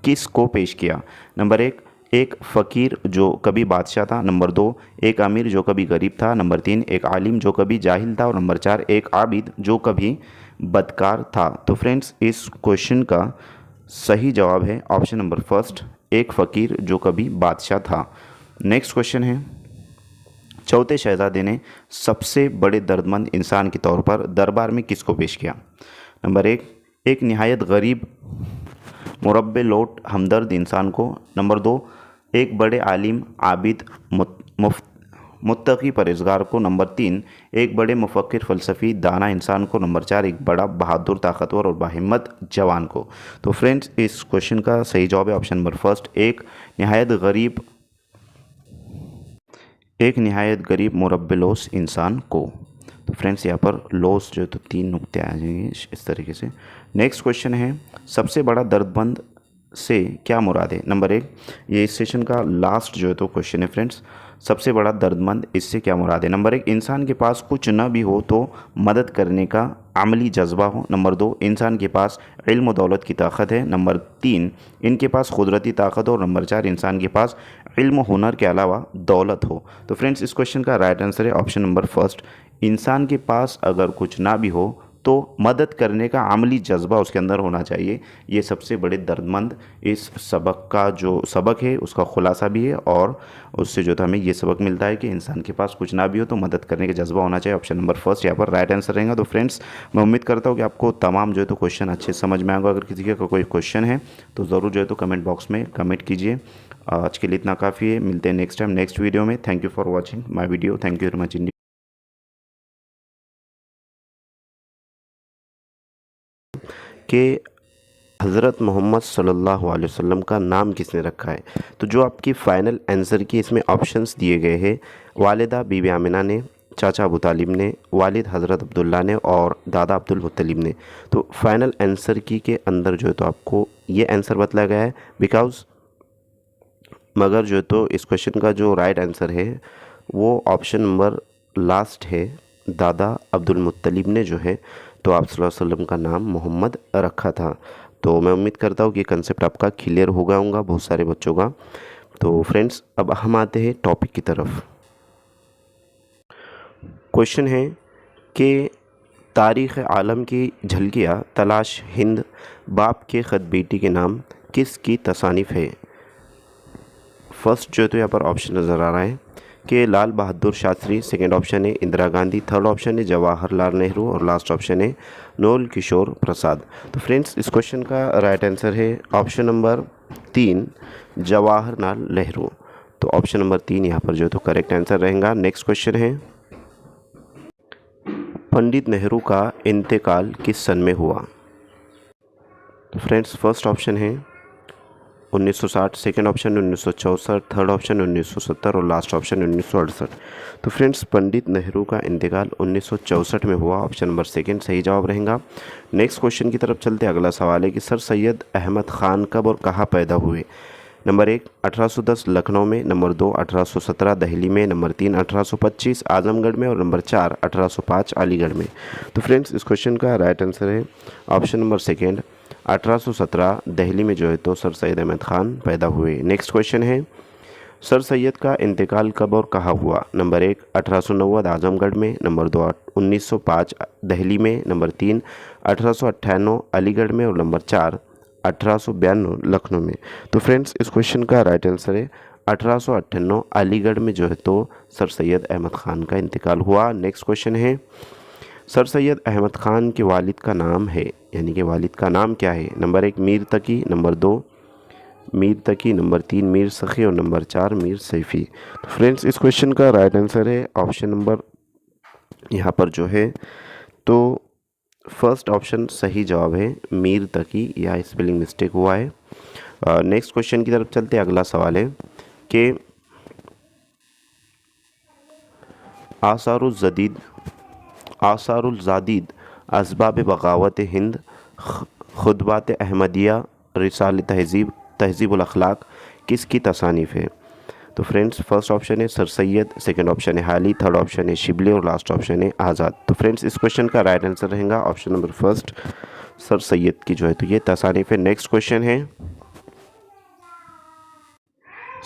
किस को पेश किया? नंबर 1 एक फ़कीर जो कभी बादशाह था, नंबर 2 एक अमीर जो कभी गरीब था, नंबर 3 एक आलिम जो कभी जाहिल था और नंबर 4 एक आबिद जो कभी बदकार था। तो फ्रेंड्स इस क्वेश्चन का सही जवाब है ऑप्शन नंबर फर्स्ट, एक फ़कीर जो कभी बादशाह था। नेक्स्ट क्वेश्चन है, चौथे शहज़ादे ने सबसे बड़े दर्दमंद इंसान के तौर पर दरबार में किसको पेश किया? नंबर 1 एक निहायत गरीब मुरब्बे लोट हमदर्द इंसान को, नंबर 2 एक बड़े आलिम आबिद मुत्तकी परहेज़गार को, नंबर 3 एक बड़े मुफक्किर फ़लसफ़ी दाना इंसान को, नंबर 4 एक बड़ा बहादुर ताकतवर और बाहिम्मत जवान को। तो फ्रेंड्स इस क्वेश्चन का सही जवाब है ऑप्शन नंबर फर्स्ट, एक निहायत गरीब मुरब्बेलोस इंसान को। तो फ्रेंड्स यहाँ पर लोस जो है तो 3 नुक्ते आ जाएंगे इस तरीके से। नेक्स्ट क्वेश्चन है, सबसे बड़ा दर्दमंद से क्या मुराद है? नंबर 1 ये इस सेशन का लास्ट जो है तो क्वेश्चन है फ्रेंड्स, सबसे बड़ा दर्दमंद इससे क्या मुराद है? नंबर 1 इंसान के पास कुछ न भी हो तो मदद करने का अमली जज्बा हो, नंबर 2 इंसान के पास इल्म और दौलत की ताकत है, नंबर 3 इनके पास कुदरती ताकत हो और नंबर 4 इंसान के पास इल्म हुनर के अलावा दौलत हो। तो फ्रेंड्स इस क्वेश्चन का राइट आंसर है ऑप्शन नंबर फर्स्ट, इंसान के पास अगर कुछ ना भी हो तो मदद करने का अमली जज्बा उसके अंदर होना चाहिए। ये सबसे बड़े दर्दमंद इस सबक का जो सबक है उसका खुलासा भी है और उससे जो था हमें ये सबक मिलता है कि इंसान के पास कुछ ना भी हो तो मदद करने का जज्बा होना चाहिए। ऑप्शन नंबर फर्स्ट यहाँ पर राइट आंसर रहेगा। तो फ्रेंड्स मैं उम्मीद करता हूँ कि आपको तमाम जो है तो क्वेश्चन अच्छे समझ में आएगा। अगर किसी का कोई क्वेश्चन है तो ज़रूर जो है तो कमेंट बॉक्स में कमेंट कीजिए। आज के लिए इतना काफ़ी है, मिलते हैं नेक्स्ट टाइम नेक्स्ट वीडियो में। Thank you for watching my video, thank you very much. कि हज़रत मोहम्मद सल्लल्लाहु अलैहि वसल्लम का नाम किसने रखा है? तो जो आपकी फ़ाइनल आंसर की इसमें ऑप्शंस दिए गए हैं, वालिदा बीबी आमिना ने, चाचा अबू तालिब ने, वालिद हज़रत अब्दुल्ला ने और दादा अब्दुल मुत्तलिब ने। तो फाइनल आंसर की के अंदर जो है तो आपको ये आंसर बतलाया गया है बिकॉज़ मगर जो है तो इस क्वेश्चन का जो राइट आंसर है वो ऑप्शन नंबर लास्ट है, दादा अब्दुल मुत्तलिब ने जो है तो आप सल्लल्लाहु अलैहि वसल्लम का नाम मोहम्मद रखा था। तो मैं उम्मीद करता हूँ कि कंसेप्ट आपका क्लियर हो गया होगा बहुत सारे बच्चों का। तो फ्रेंड्स अब हम आते हैं टॉपिक की तरफ। क्वेश्चन है कि तारीख़ आलम की झलकियाँ तलाश हिंद बाप के ख़त बेटी के नाम किसकी तसानीफ़ है? फर्स्ट जो है तो यहाँ पर ऑप्शन नज़र आ रहा है कि लाल बहादुर शास्त्री, सेकेंड ऑप्शन है इंदिरा गांधी, थर्ड ऑप्शन है जवाहरलाल नेहरू और लास्ट ऑप्शन है नोल किशोर प्रसाद। तो फ्रेंड्स इस क्वेश्चन का राइट आंसर है ऑप्शन नंबर 3 जवाहरलाल नेहरू। तो ऑप्शन नंबर 3 यहाँ पर जो है तो करेक्ट आंसर रहेगा। नेक्स्ट क्वेश्चन है, पंडित नेहरू का इंतकाल किस सन में हुआ? तो फ्रेंड्स फर्स्ट ऑप्शन है 1960, सेकेंड ऑप्शन 1964, थर्ड ऑप्शन 1970 और लास्ट ऑप्शन 1968। तो फ्रेंड्स पंडित नेहरू का इंतकाल 1964 में हुआ, ऑप्शन नंबर सेकेंड सही जवाब रहेगा। नेक्स्ट क्वेश्चन की तरफ चलते अगला सवाल है कि सर सैयद अहमद ख़ान कब और कहाँ पैदा हुए? नंबर 1 1810 लखनऊ में, नंबर 2 1817 दिल्ली में, नंबर 3 1825 आजमगढ़ में और नंबर 4 1805 अलीगढ़ में। तो फ्रेंड्स इस क्वेश्चन का राइट आंसर है ऑप्शन नंबर सेकेंड 1817 दिल्ली में जो है तो सर सैयद अहमद ख़ान पैदा हुए। नेक्स्ट क्वेश्चन है, सर सैयद का इंतकाल कब और कहाँ हुआ? नंबर 1 1890 आजमगढ़ में, नंबर 2 1905 दिल्ली में, नंबर 3 1898 अलीगढ़ में और नंबर 4 1892 लखनऊ में। तो फ्रेंड्स इस क्वेश्चन का राइट आंसर है 1898 अलीगढ़ में जो है तो सर सैयद अहमद ख़ान का इंतकाल हुआ। नेक्स्ट क्वेश्चन है, सर सैयद अहमद ख़ान के वालिद का नाम है, यानी कि वालिद का नाम क्या है? नंबर 1 मीर तकी, नंबर 2 मीर तकी, नंबर 3 मीर सखी और नंबर 4 मीर सैफ़ी। तो फ्रेंड्स इस क्वेश्चन का राइट आंसर है ऑप्शन नंबर यहाँ पर जो है तो फर्स्ट ऑप्शन सही जवाब है मीर तकी, या स्पेलिंग मिस्टेक हुआ है। नेक्स्ट क्वेश्चन की तरफ चलते अगला सवाल है कि आसारुल ज़ादीद असबाब बगावत हिंद खुतबात अहमदिया रिसाल तहज़ीब तहज़ीबुल अखलाक किसकी तसानीफ़ है? तो फ्रेंड्स फर्स्ट ऑप्शन है सर सैयद, सेकंड ऑप्शन है हाली, थर्ड ऑप्शन है शिबली और लास्ट ऑप्शन है आज़ाद। तो फ्रेंड्स इस क्वेश्चन का राइट आंसर रहेगा option number first sir Syed की जो है तो ये तसानीफ़ है। नेक्स्ट क्वेश्चन है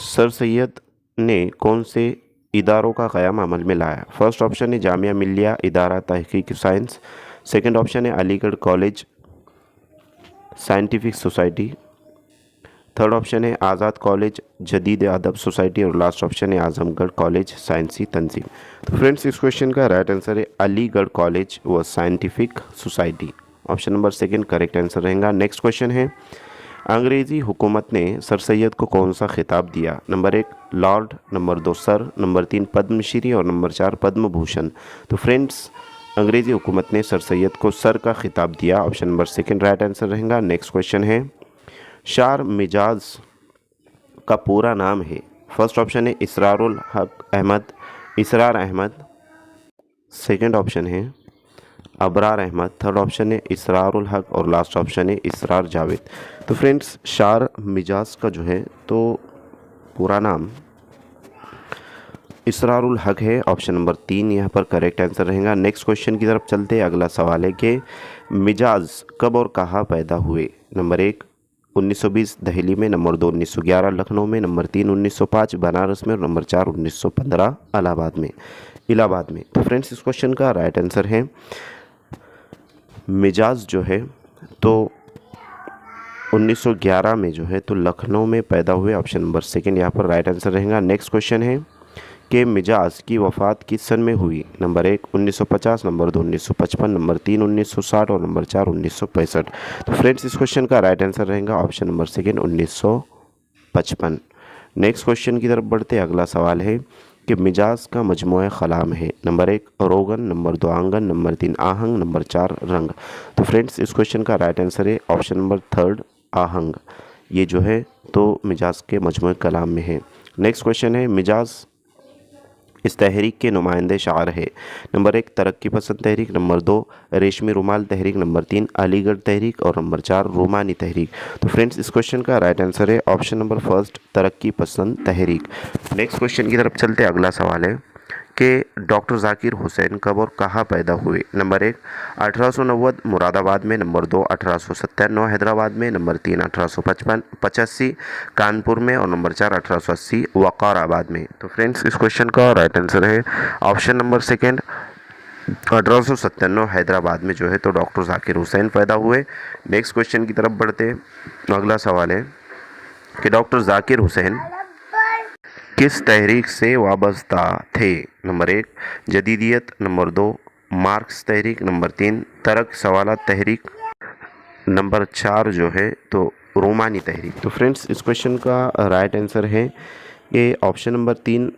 सर सैयद ने कौन से इदारों का क़याम अमल में लाया? फर्स्ट ऑप्शन है जामिया मिल्लिया इदारा तहक़ीक़ साइंस, सेकंड ऑप्शन है Aligarh college scientific society, third option है आज़ाद कॉलेज जदीद अदब सोसाइटी और लास्ट ऑप्शन है आज़मगढ़ कॉलेज साइंसी तंजीम। तो फ्रेंड्स इस क्वेश्चन का राइट आंसर है अलीगढ़ कॉलेज व scientific society. Option number second correct answer रहेगा। नेक्स्ट क्वेश्चन है अंग्रेज़ी हुकूमत ने सर सैयद को कौन सा खिताब दिया? Number 1 lord, number 2 sir, number 3 Padmashri और नंबर 4 पद्म भूषण। तो फ्रेंड्स अंग्रेज़ी हुकूमत ने सर सैयद को सर का खिताब दिया। Option number second right answer रहेगा। नेक्स्ट क्वेश्चन है शार मिजाज का पूरा नाम है? फर्स्ट ऑप्शन है इसरारुल हक अहमद, इसरार अहमद, सेकंड ऑप्शन है अबरार अहमद, थर्ड ऑप्शन है इसरारुल हक और लास्ट ऑप्शन है इसरार जावेद। तो फ्रेंड्स शार मिजाज का जो है तो पूरा नाम इसरारुल हक है। ऑप्शन नंबर 3 यहाँ पर करेक्ट आंसर रहेगा। नेक्स्ट क्वेश्चन की तरफ चलते हैं। अगला सवाल है कि मिजाज कब और कहाँ पैदा हुए? नंबर 1 1920 दिल्ली में, नंबर 2 1911 लखनऊ में, नंबर 3 1905 बनारस में और नंबर 4 1915 इलाहाबाद में। तो फ्रेंड्स इस क्वेश्चन का राइट आंसर है मिजाज जो है तो 1911 में जो है तो लखनऊ में पैदा हुए। ऑप्शन नंबर सेकंड यहाँ पर राइट आंसर रहेगा। नेक्स्ट क्वेश्चन है कि मिजाज की वफ़ात किस सन में हुई? नंबर 1 1950, नंबर 2 1955, नंबर 3 1960 और नंबर 4 1965। तो फ्रेंड्स इस क्वेश्चन का राइट आंसर रहेगा option number second 1955। Next question की तरफ बढ़ते हैं। अगला सवाल है कि मिजाज का मजमूआ ख़लाम है? नंबर 1 रोगन, नंबर 2 आंगन, नंबर 3 आहंग, नंबर 4 रंग। तो फ्रेंड्स इस क्वेश्चन का राइट आंसर है ऑप्शन नंबर थर्ड आहंग। ये जो है तो मिजाज के मजमूए कलाम में है। नेक्स्ट क्वेश्चन है मिजाज इस तहरीक के नुमाइंदे शायर है? नंबर 1 तरक्की पसंद तहरीक, नंबर 2 रेशमी रुमाल तहरीक, नंबर 3 अलीगढ़ तहरीक और नंबर 4 रोमानी तहरीक। तो फ्रेंड्स इस क्वेश्चन का राइट आंसर है ऑप्शन नंबर फर्स्ट तरक्की पसंद तहरीक। नेक्स्ट क्वेश्चन की तरफ चलते अगला सवाल है कि डॉक्टर जाकिर हुसैन कब और कहाँ पैदा हुए? नंबर 1 1890 मुरादाबाद में, नंबर 2 1897 हैदराबाद में, नंबर 3 1885 कानपुर में और नंबर 4 1880 वक़ाराबाद में। तो फ्रेंड्स इस क्वेश्चन का राइट आंसर है ऑप्शन नंबर सेकंड 1897 हैदराबाद में जो है तो डॉक्टर जाकिर हुसैन पैदा हुए। नेक्स्ट क्वेश्चन की तरफ बढ़ते। अगला सवाल है कि डॉक्टर जाकिर हुसैन किस तहरीक से वाबस्ता थे? नंबर 1 जदीदियत, नंबर 2 मार्क्स तहरीक, नंबर 3 तरक सवालात तहरीक, नंबर 4 जो है तो रोमानी तहरीक। तो फ्रेंड्स इस क्वेश्चन का राइट आंसर है ये ऑप्शन नंबर 3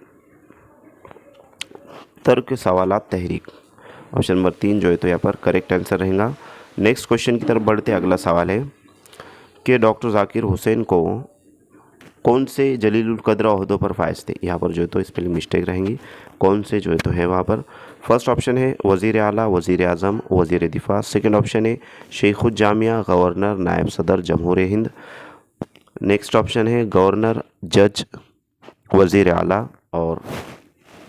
तर्क सवालात तहरीक। ऑप्शन नंबर 3 जो है तो यहाँ पर करेक्ट आंसर रहेगा। नेक्स्ट क्वेश्चन की तरफ बढ़ते अगला सवाल है कि डॉक्टर जाकिर हुसैन को कौन से जलीलुल कद्र ओहदों पर फायज थे? यहाँ पर जो है तो स्पेलिंग मिस्टेक रहेंगी। कौन से जो है तो है वहाँ पर फर्स्ट ऑप्शन है वज़ीर आला, वज़ीर आज़म, वज़ीर दिफा, सेकंड ऑप्शन है शेखुल जामिया, गवर्नर, नायब सदर, जमहूर हिंद, नेक्स्ट ऑप्शन है गवर्नर, जज, वज़ीर आला और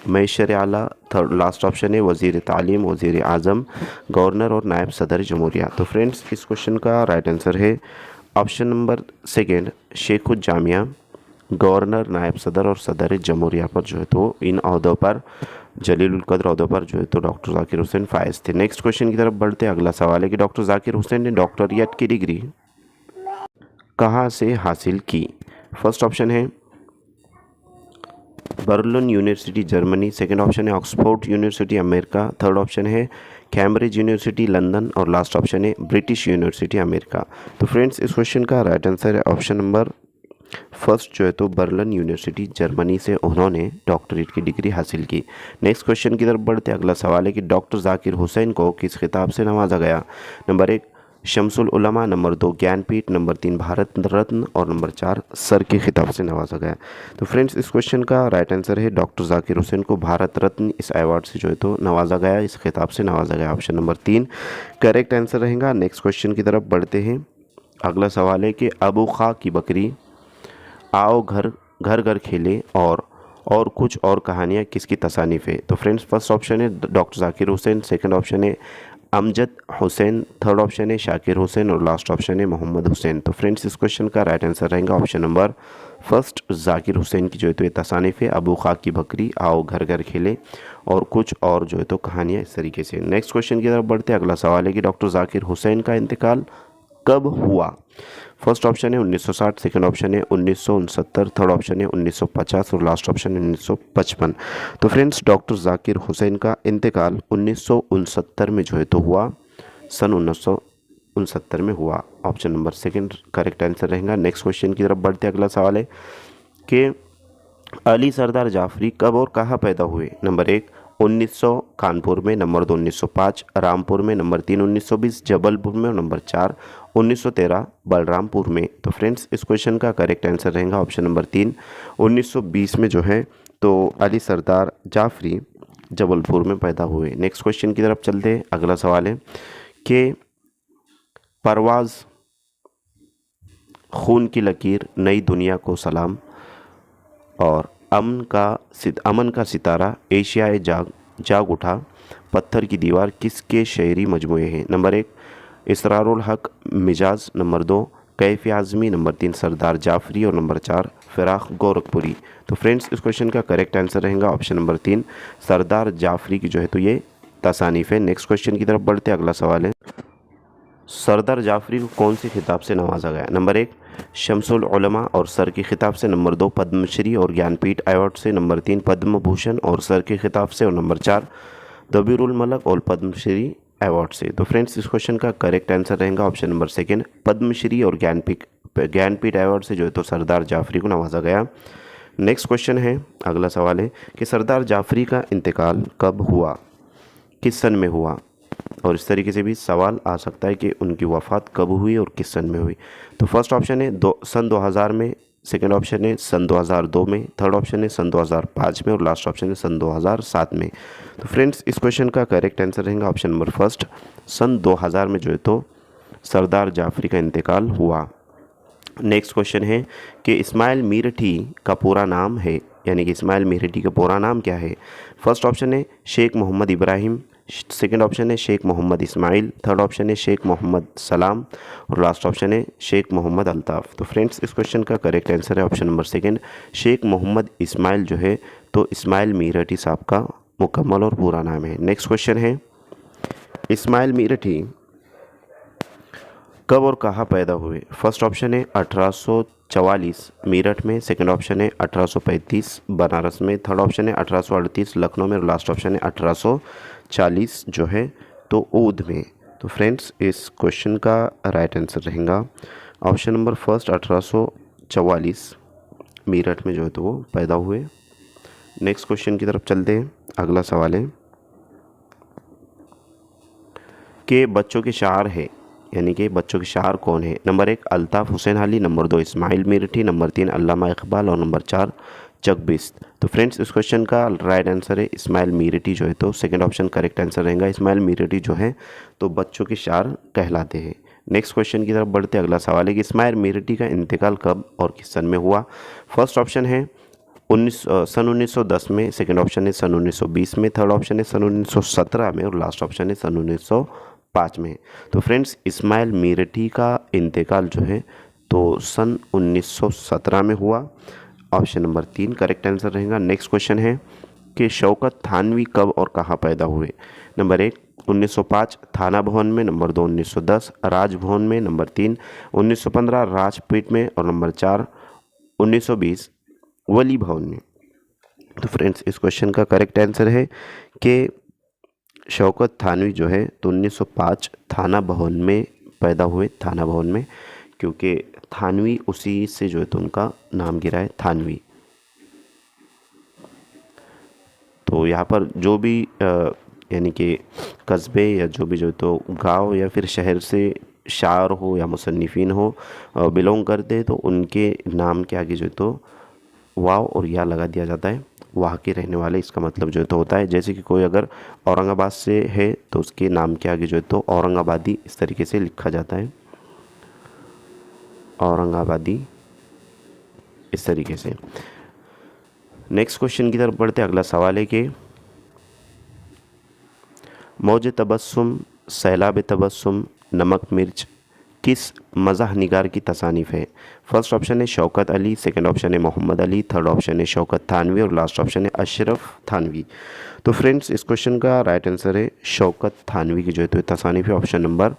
मैशर आला, थर्ड लास्ट ऑप्शन है वज़ीर तालीम, वज़ीर आज़म, गवर्नर और नायब सदर जमहूरिया। तो फ्रेंड्स इस क्वेश्चन का राइट आंसर है ऑप्शन नंबर सेकंड शेखुल जामिया, गवर्नर, नायब सदर और सदर जमहूरिया पर जो है तो इन अहदों पर जलीलुल कद्र अहदों पर जो है तो डॉक्टर जाकिर हुसैन फायज थे। नेक्स्ट क्वेश्चन की तरफ बढ़ते अगला सवाल है कि डॉक्टर जाकिर हुसैन ने डॉक्टरियत की डिग्री कहाँ से हासिल की? फर्स्ट ऑप्शन है Berlin university Germany, second option है Oxford university America, third option है कैम्ब्रिज यूनिवर्सिटी लंदन और लास्ट ऑप्शन है ब्रिटिश यूनिवर्सिटी अमेरिका। तो फ्रेंड्स इस क्वेश्चन का राइट आंसर है ऑप्शन नंबर फर्स्ट जो है तो बर्लिन यूनिवर्सिटी जर्मनी से उन्होंने डॉक्टरेट की डिग्री हासिल की। नेक्स्ट क्वेश्चन की तरफ बढ़ते अगला सवाल है कि डॉक्टर जाकिर हुसैन को किस खिताब से नवाजा गया? नंबर 1 शमसुल उलमा, नंबर 2 ज्ञानपीठ, नंबर 3 भारत रत्न और नंबर 4 सर के खिताब से नवाजा गया। तो फ्रेंड्स इस क्वेश्चन का राइट आंसर है डॉक्टर जाकिर हुसैन को भारत रत्न इस अवार्ड से जो है तो नवाजा गया, इस खिताब से नवाजा गया। ऑप्शन नंबर 3 करेक्ट आंसर रहेगा। नेक्स्ट क्वेश्चन की तरफ बढ़ते हैं। अगला सवाल है कि अबू खा की बकरी, आओ घर घर घर खेले और कुछ और कहानियाँ किसकी तसानीफ है? तो फ्रेंड्स फर्स्ट ऑप्शन है doctor Zakir Hussain, second option है अमजद हुसैन, थर्ड ऑप्शन है शाकिर हुसैन और लास्ट ऑप्शन है मोहम्मद हुसैन। तो फ्रेंड्स इस क्वेश्चन का राइट आंसर रहेगा option number first, Zakir Hussain की जो है तो ये तसानीफ है अबू खा की बकरी, आओ घर घर खेले और कुछ और जो है तो कहानियाँ इस तरीके से। नेक्स्ट क्वेश्चन की तरफ बढ़ते हैं। अगला सवाल है कि डॉक्टर जाकिर हुसैन का इंतकाल कब हुआ? फर्स्ट ऑप्शन है 1960, सेकंड ऑप्शन है 1969, थर्ड ऑप्शन है 1950 और लास्ट ऑप्शन है 1955। तो फ्रेंड्स डॉक्टर जाकिर हुसैन का इंतकाल 1969 में जो है तो हुआ, सन 1969 में हुआ। Option number second correct answer रहेगा। नेक्स्ट क्वेश्चन की तरफ बढ़ते अगला सवाल है कि अली सरदार जाफरी कब और कहाँ पैदा हुए? नंबर 1 1900 कानपुर में, नंबर 2 1905 रामपुर में, नंबर 3 1920 जबलपुर में और नंबर 4 1913 बलरामपुर में। तो फ्रेंड्स इस क्वेश्चन का करेक्ट आंसर रहेगा ऑप्शन नंबर 3 1920 में जो है तो अली सरदार जाफरी जबलपुर में पैदा हुए। नेक्स्ट क्वेश्चन की तरफ चलते हैं। अगला सवाल है कि परवाज़, खून की लकीर, नई दुनिया को सलाम और अमन का सितारा, एशियाए जाग उठा, पत्थर की दीवार किसके शायरी मजमूए हैं? नंबर 1 इसरारुल हक मिजाज, नंबर 2 कैफ आज़मी, नंबर 3 सरदार जाफरी और नंबर 4 फिराक गोरखपुरी। तो फ्रेंड्स इस क्वेश्चन का करेक्ट आंसर रहेगा ऑप्शन नंबर 3 सरदार जाफरी की जो है तो ये तसानीफ है। नेक्स्ट क्वेश्चन की तरफ बढ़ते अगला सवाल है सरदार जाफरी को कौन से खिताब से नवाजा गया? नंबर 1 शमसुल उलमा और सर के खिताब से, नंबर 2 पद्मश्री और ज्ञानपीठ अवार्ड से, नंबर 3 पद्म भूषण और सर के खिताब से और नंबर 4 दबीरुल मलक और पद्मश्री अवार्ड से। तो फ्रेंड्स इस क्वेश्चन का करेक्ट आंसर रहेगा ऑप्शन नंबर सेकंड पद्मश्री और ज्ञानपीठ अवार्ड से जो है तो सरदार जाफरी को नवाजा गया। नेक्स्ट क्वेश्चन है अगला सवाल है कि सरदार जाफरी का इंतकाल कब हुआ, किस सन में हुआ? और इस तरीके से भी सवाल आ सकता है कि उनकी वफ़ात कब हुई और किस सन में हुई। तो फर्स्ट ऑप्शन है सन 2000 में, सेकंड ऑप्शन है सन 2002 में, थर्ड ऑप्शन है सन 2005 में और लास्ट ऑप्शन है सन 2007 में। तो फ्रेंड्स इस क्वेश्चन का करेक्ट आंसर रहेगा ऑप्शन नंबर फर्स्ट, सन 2000 में जो है तो सरदार जाफरी का इंतकाल हुआ। नेक्स्ट क्वेश्चन है कि इस्माइल मीरठी का पूरा नाम है, यानी कि इस्माइल मीरठी का पूरा नाम क्या है? फर्स्ट ऑप्शन है शेख मोहम्मद इब्राहिम, सेकंड ऑप्शन है शेख मोहम्मद इस्माइल, थर्ड ऑप्शन है शेख मोहम्मद सलाम और लास्ट ऑप्शन है शेख मोहम्मद अल्ताफ़। तो फ्रेंड्स इस क्वेश्चन का करेक्ट आंसर है option number second Sheikh Mohammad Ismail जो है तो इस्माइल मीरठी साहब का मुकम्मल और पूरा नाम है। नेक्स्ट क्वेश्चन है इस्माइल मीरठी कब और कहाँ पैदा हुए? फर्स्ट ऑप्शन है 1844 मेरठ में, सेकंड ऑप्शन है 1835 बनारस में, थर्ड ऑप्शन है 1838 लखनऊ में और लास्ट ऑप्शन है 1840 जो है तो ऊध में। तो फ्रेंड्स इस क्वेश्चन का राइट आंसर रहेगा ऑप्शन नंबर फर्स्ट 1844 मेरठ में जो है तो वो पैदा हुए। नेक्स्ट क्वेश्चन की तरफ चलते हैं। अगला सवाल है कि बच्चों के शायर है, यानी कि बच्चों के शायर कौन है? Number 1 Altaf Hussain Ali, number 2 Ismail Meerathi, number 3 Allama Iqbal और नंबर 4 जगबिस्त। तो फ्रेंड्स इस क्वेश्चन का राइट आंसर है इस्माइल मीरठी जो है तो सेकंड ऑप्शन करेक्ट आंसर रहेगा। इस्माइल मीरठी जो है तो बच्चों के शायर कहलाते हैं। नेक्स्ट क्वेश्चन की तरफ बढ़ते अगला सवाल है कि इस्माइल मीरठी का इंतकाल कब और किस सन में हुआ? फर्स्ट ऑप्शन है सन 1910 में, सेकंड ऑप्शन है सन 1920 में, थर्ड ऑप्शन है सन 1917 में और लास्ट ऑप्शन है सन 1905 में। तो फ्रेंड्स इस्माइल मीरठी का इंतकाल जो है तो सन 1917 में हुआ। ऑप्शन नंबर 3 करेक्ट आंसर रहेगा। नेक्स्ट क्वेश्चन है कि शौकत थानवी कब और कहाँ पैदा हुए? नंबर 1 1905 थाना भवन में, नंबर 2 1910 राजभवन में, नंबर 3 1915 राजपीठ में और नंबर 4 1920 वली भवन में। तो फ्रेंड्स इस क्वेश्चन का करेक्ट आंसर है कि शौकत थानवी जो है तो 1905 थाना भवन में पैदा हुए, थाना भवन में, क्योंकि थानवी उसी से जो है तो उनका नाम गिरा है थानवी। तो यहाँ पर जो भी यानी कि कस्बे या जो भी जो तो गांव या फिर शहर से शायर हो या मुसन्निफ़ीन हो बिलोंग करते हैं तो उनके नाम के आगे जो है तो वाव और या लगा दिया जाता है। वहाँ के रहने वाले इसका मतलब जो है तो होता है। जैसे कि कोई अगर औरंगाबाद से है तो उसके नाम के आगे जो है तो औरंगाबादी इस तरीके से लिखा जाता है, औरंगाबादी इस तरीके से। नेक्स्ट क्वेश्चन की तरफ बढ़ते हैं। अगला सवाल है कि मौज तबस्सुम, सैलाब तबस्सुम, नमक मिर्च किस मज़ाह निगार की तसानीफ़ है? फर्स्ट ऑप्शन है शौकत अली, सेकंड ऑप्शन है मोहम्मद अली, थर्ड ऑप्शन है शौकत थानवी और लास्ट ऑप्शन है अशरफ थानवी। तो फ्रेंड्स इस क्वेश्चन का राइट आंसर है शौकत थानवी की जो है तो तसानीफ़ है, ऑप्शन नंबर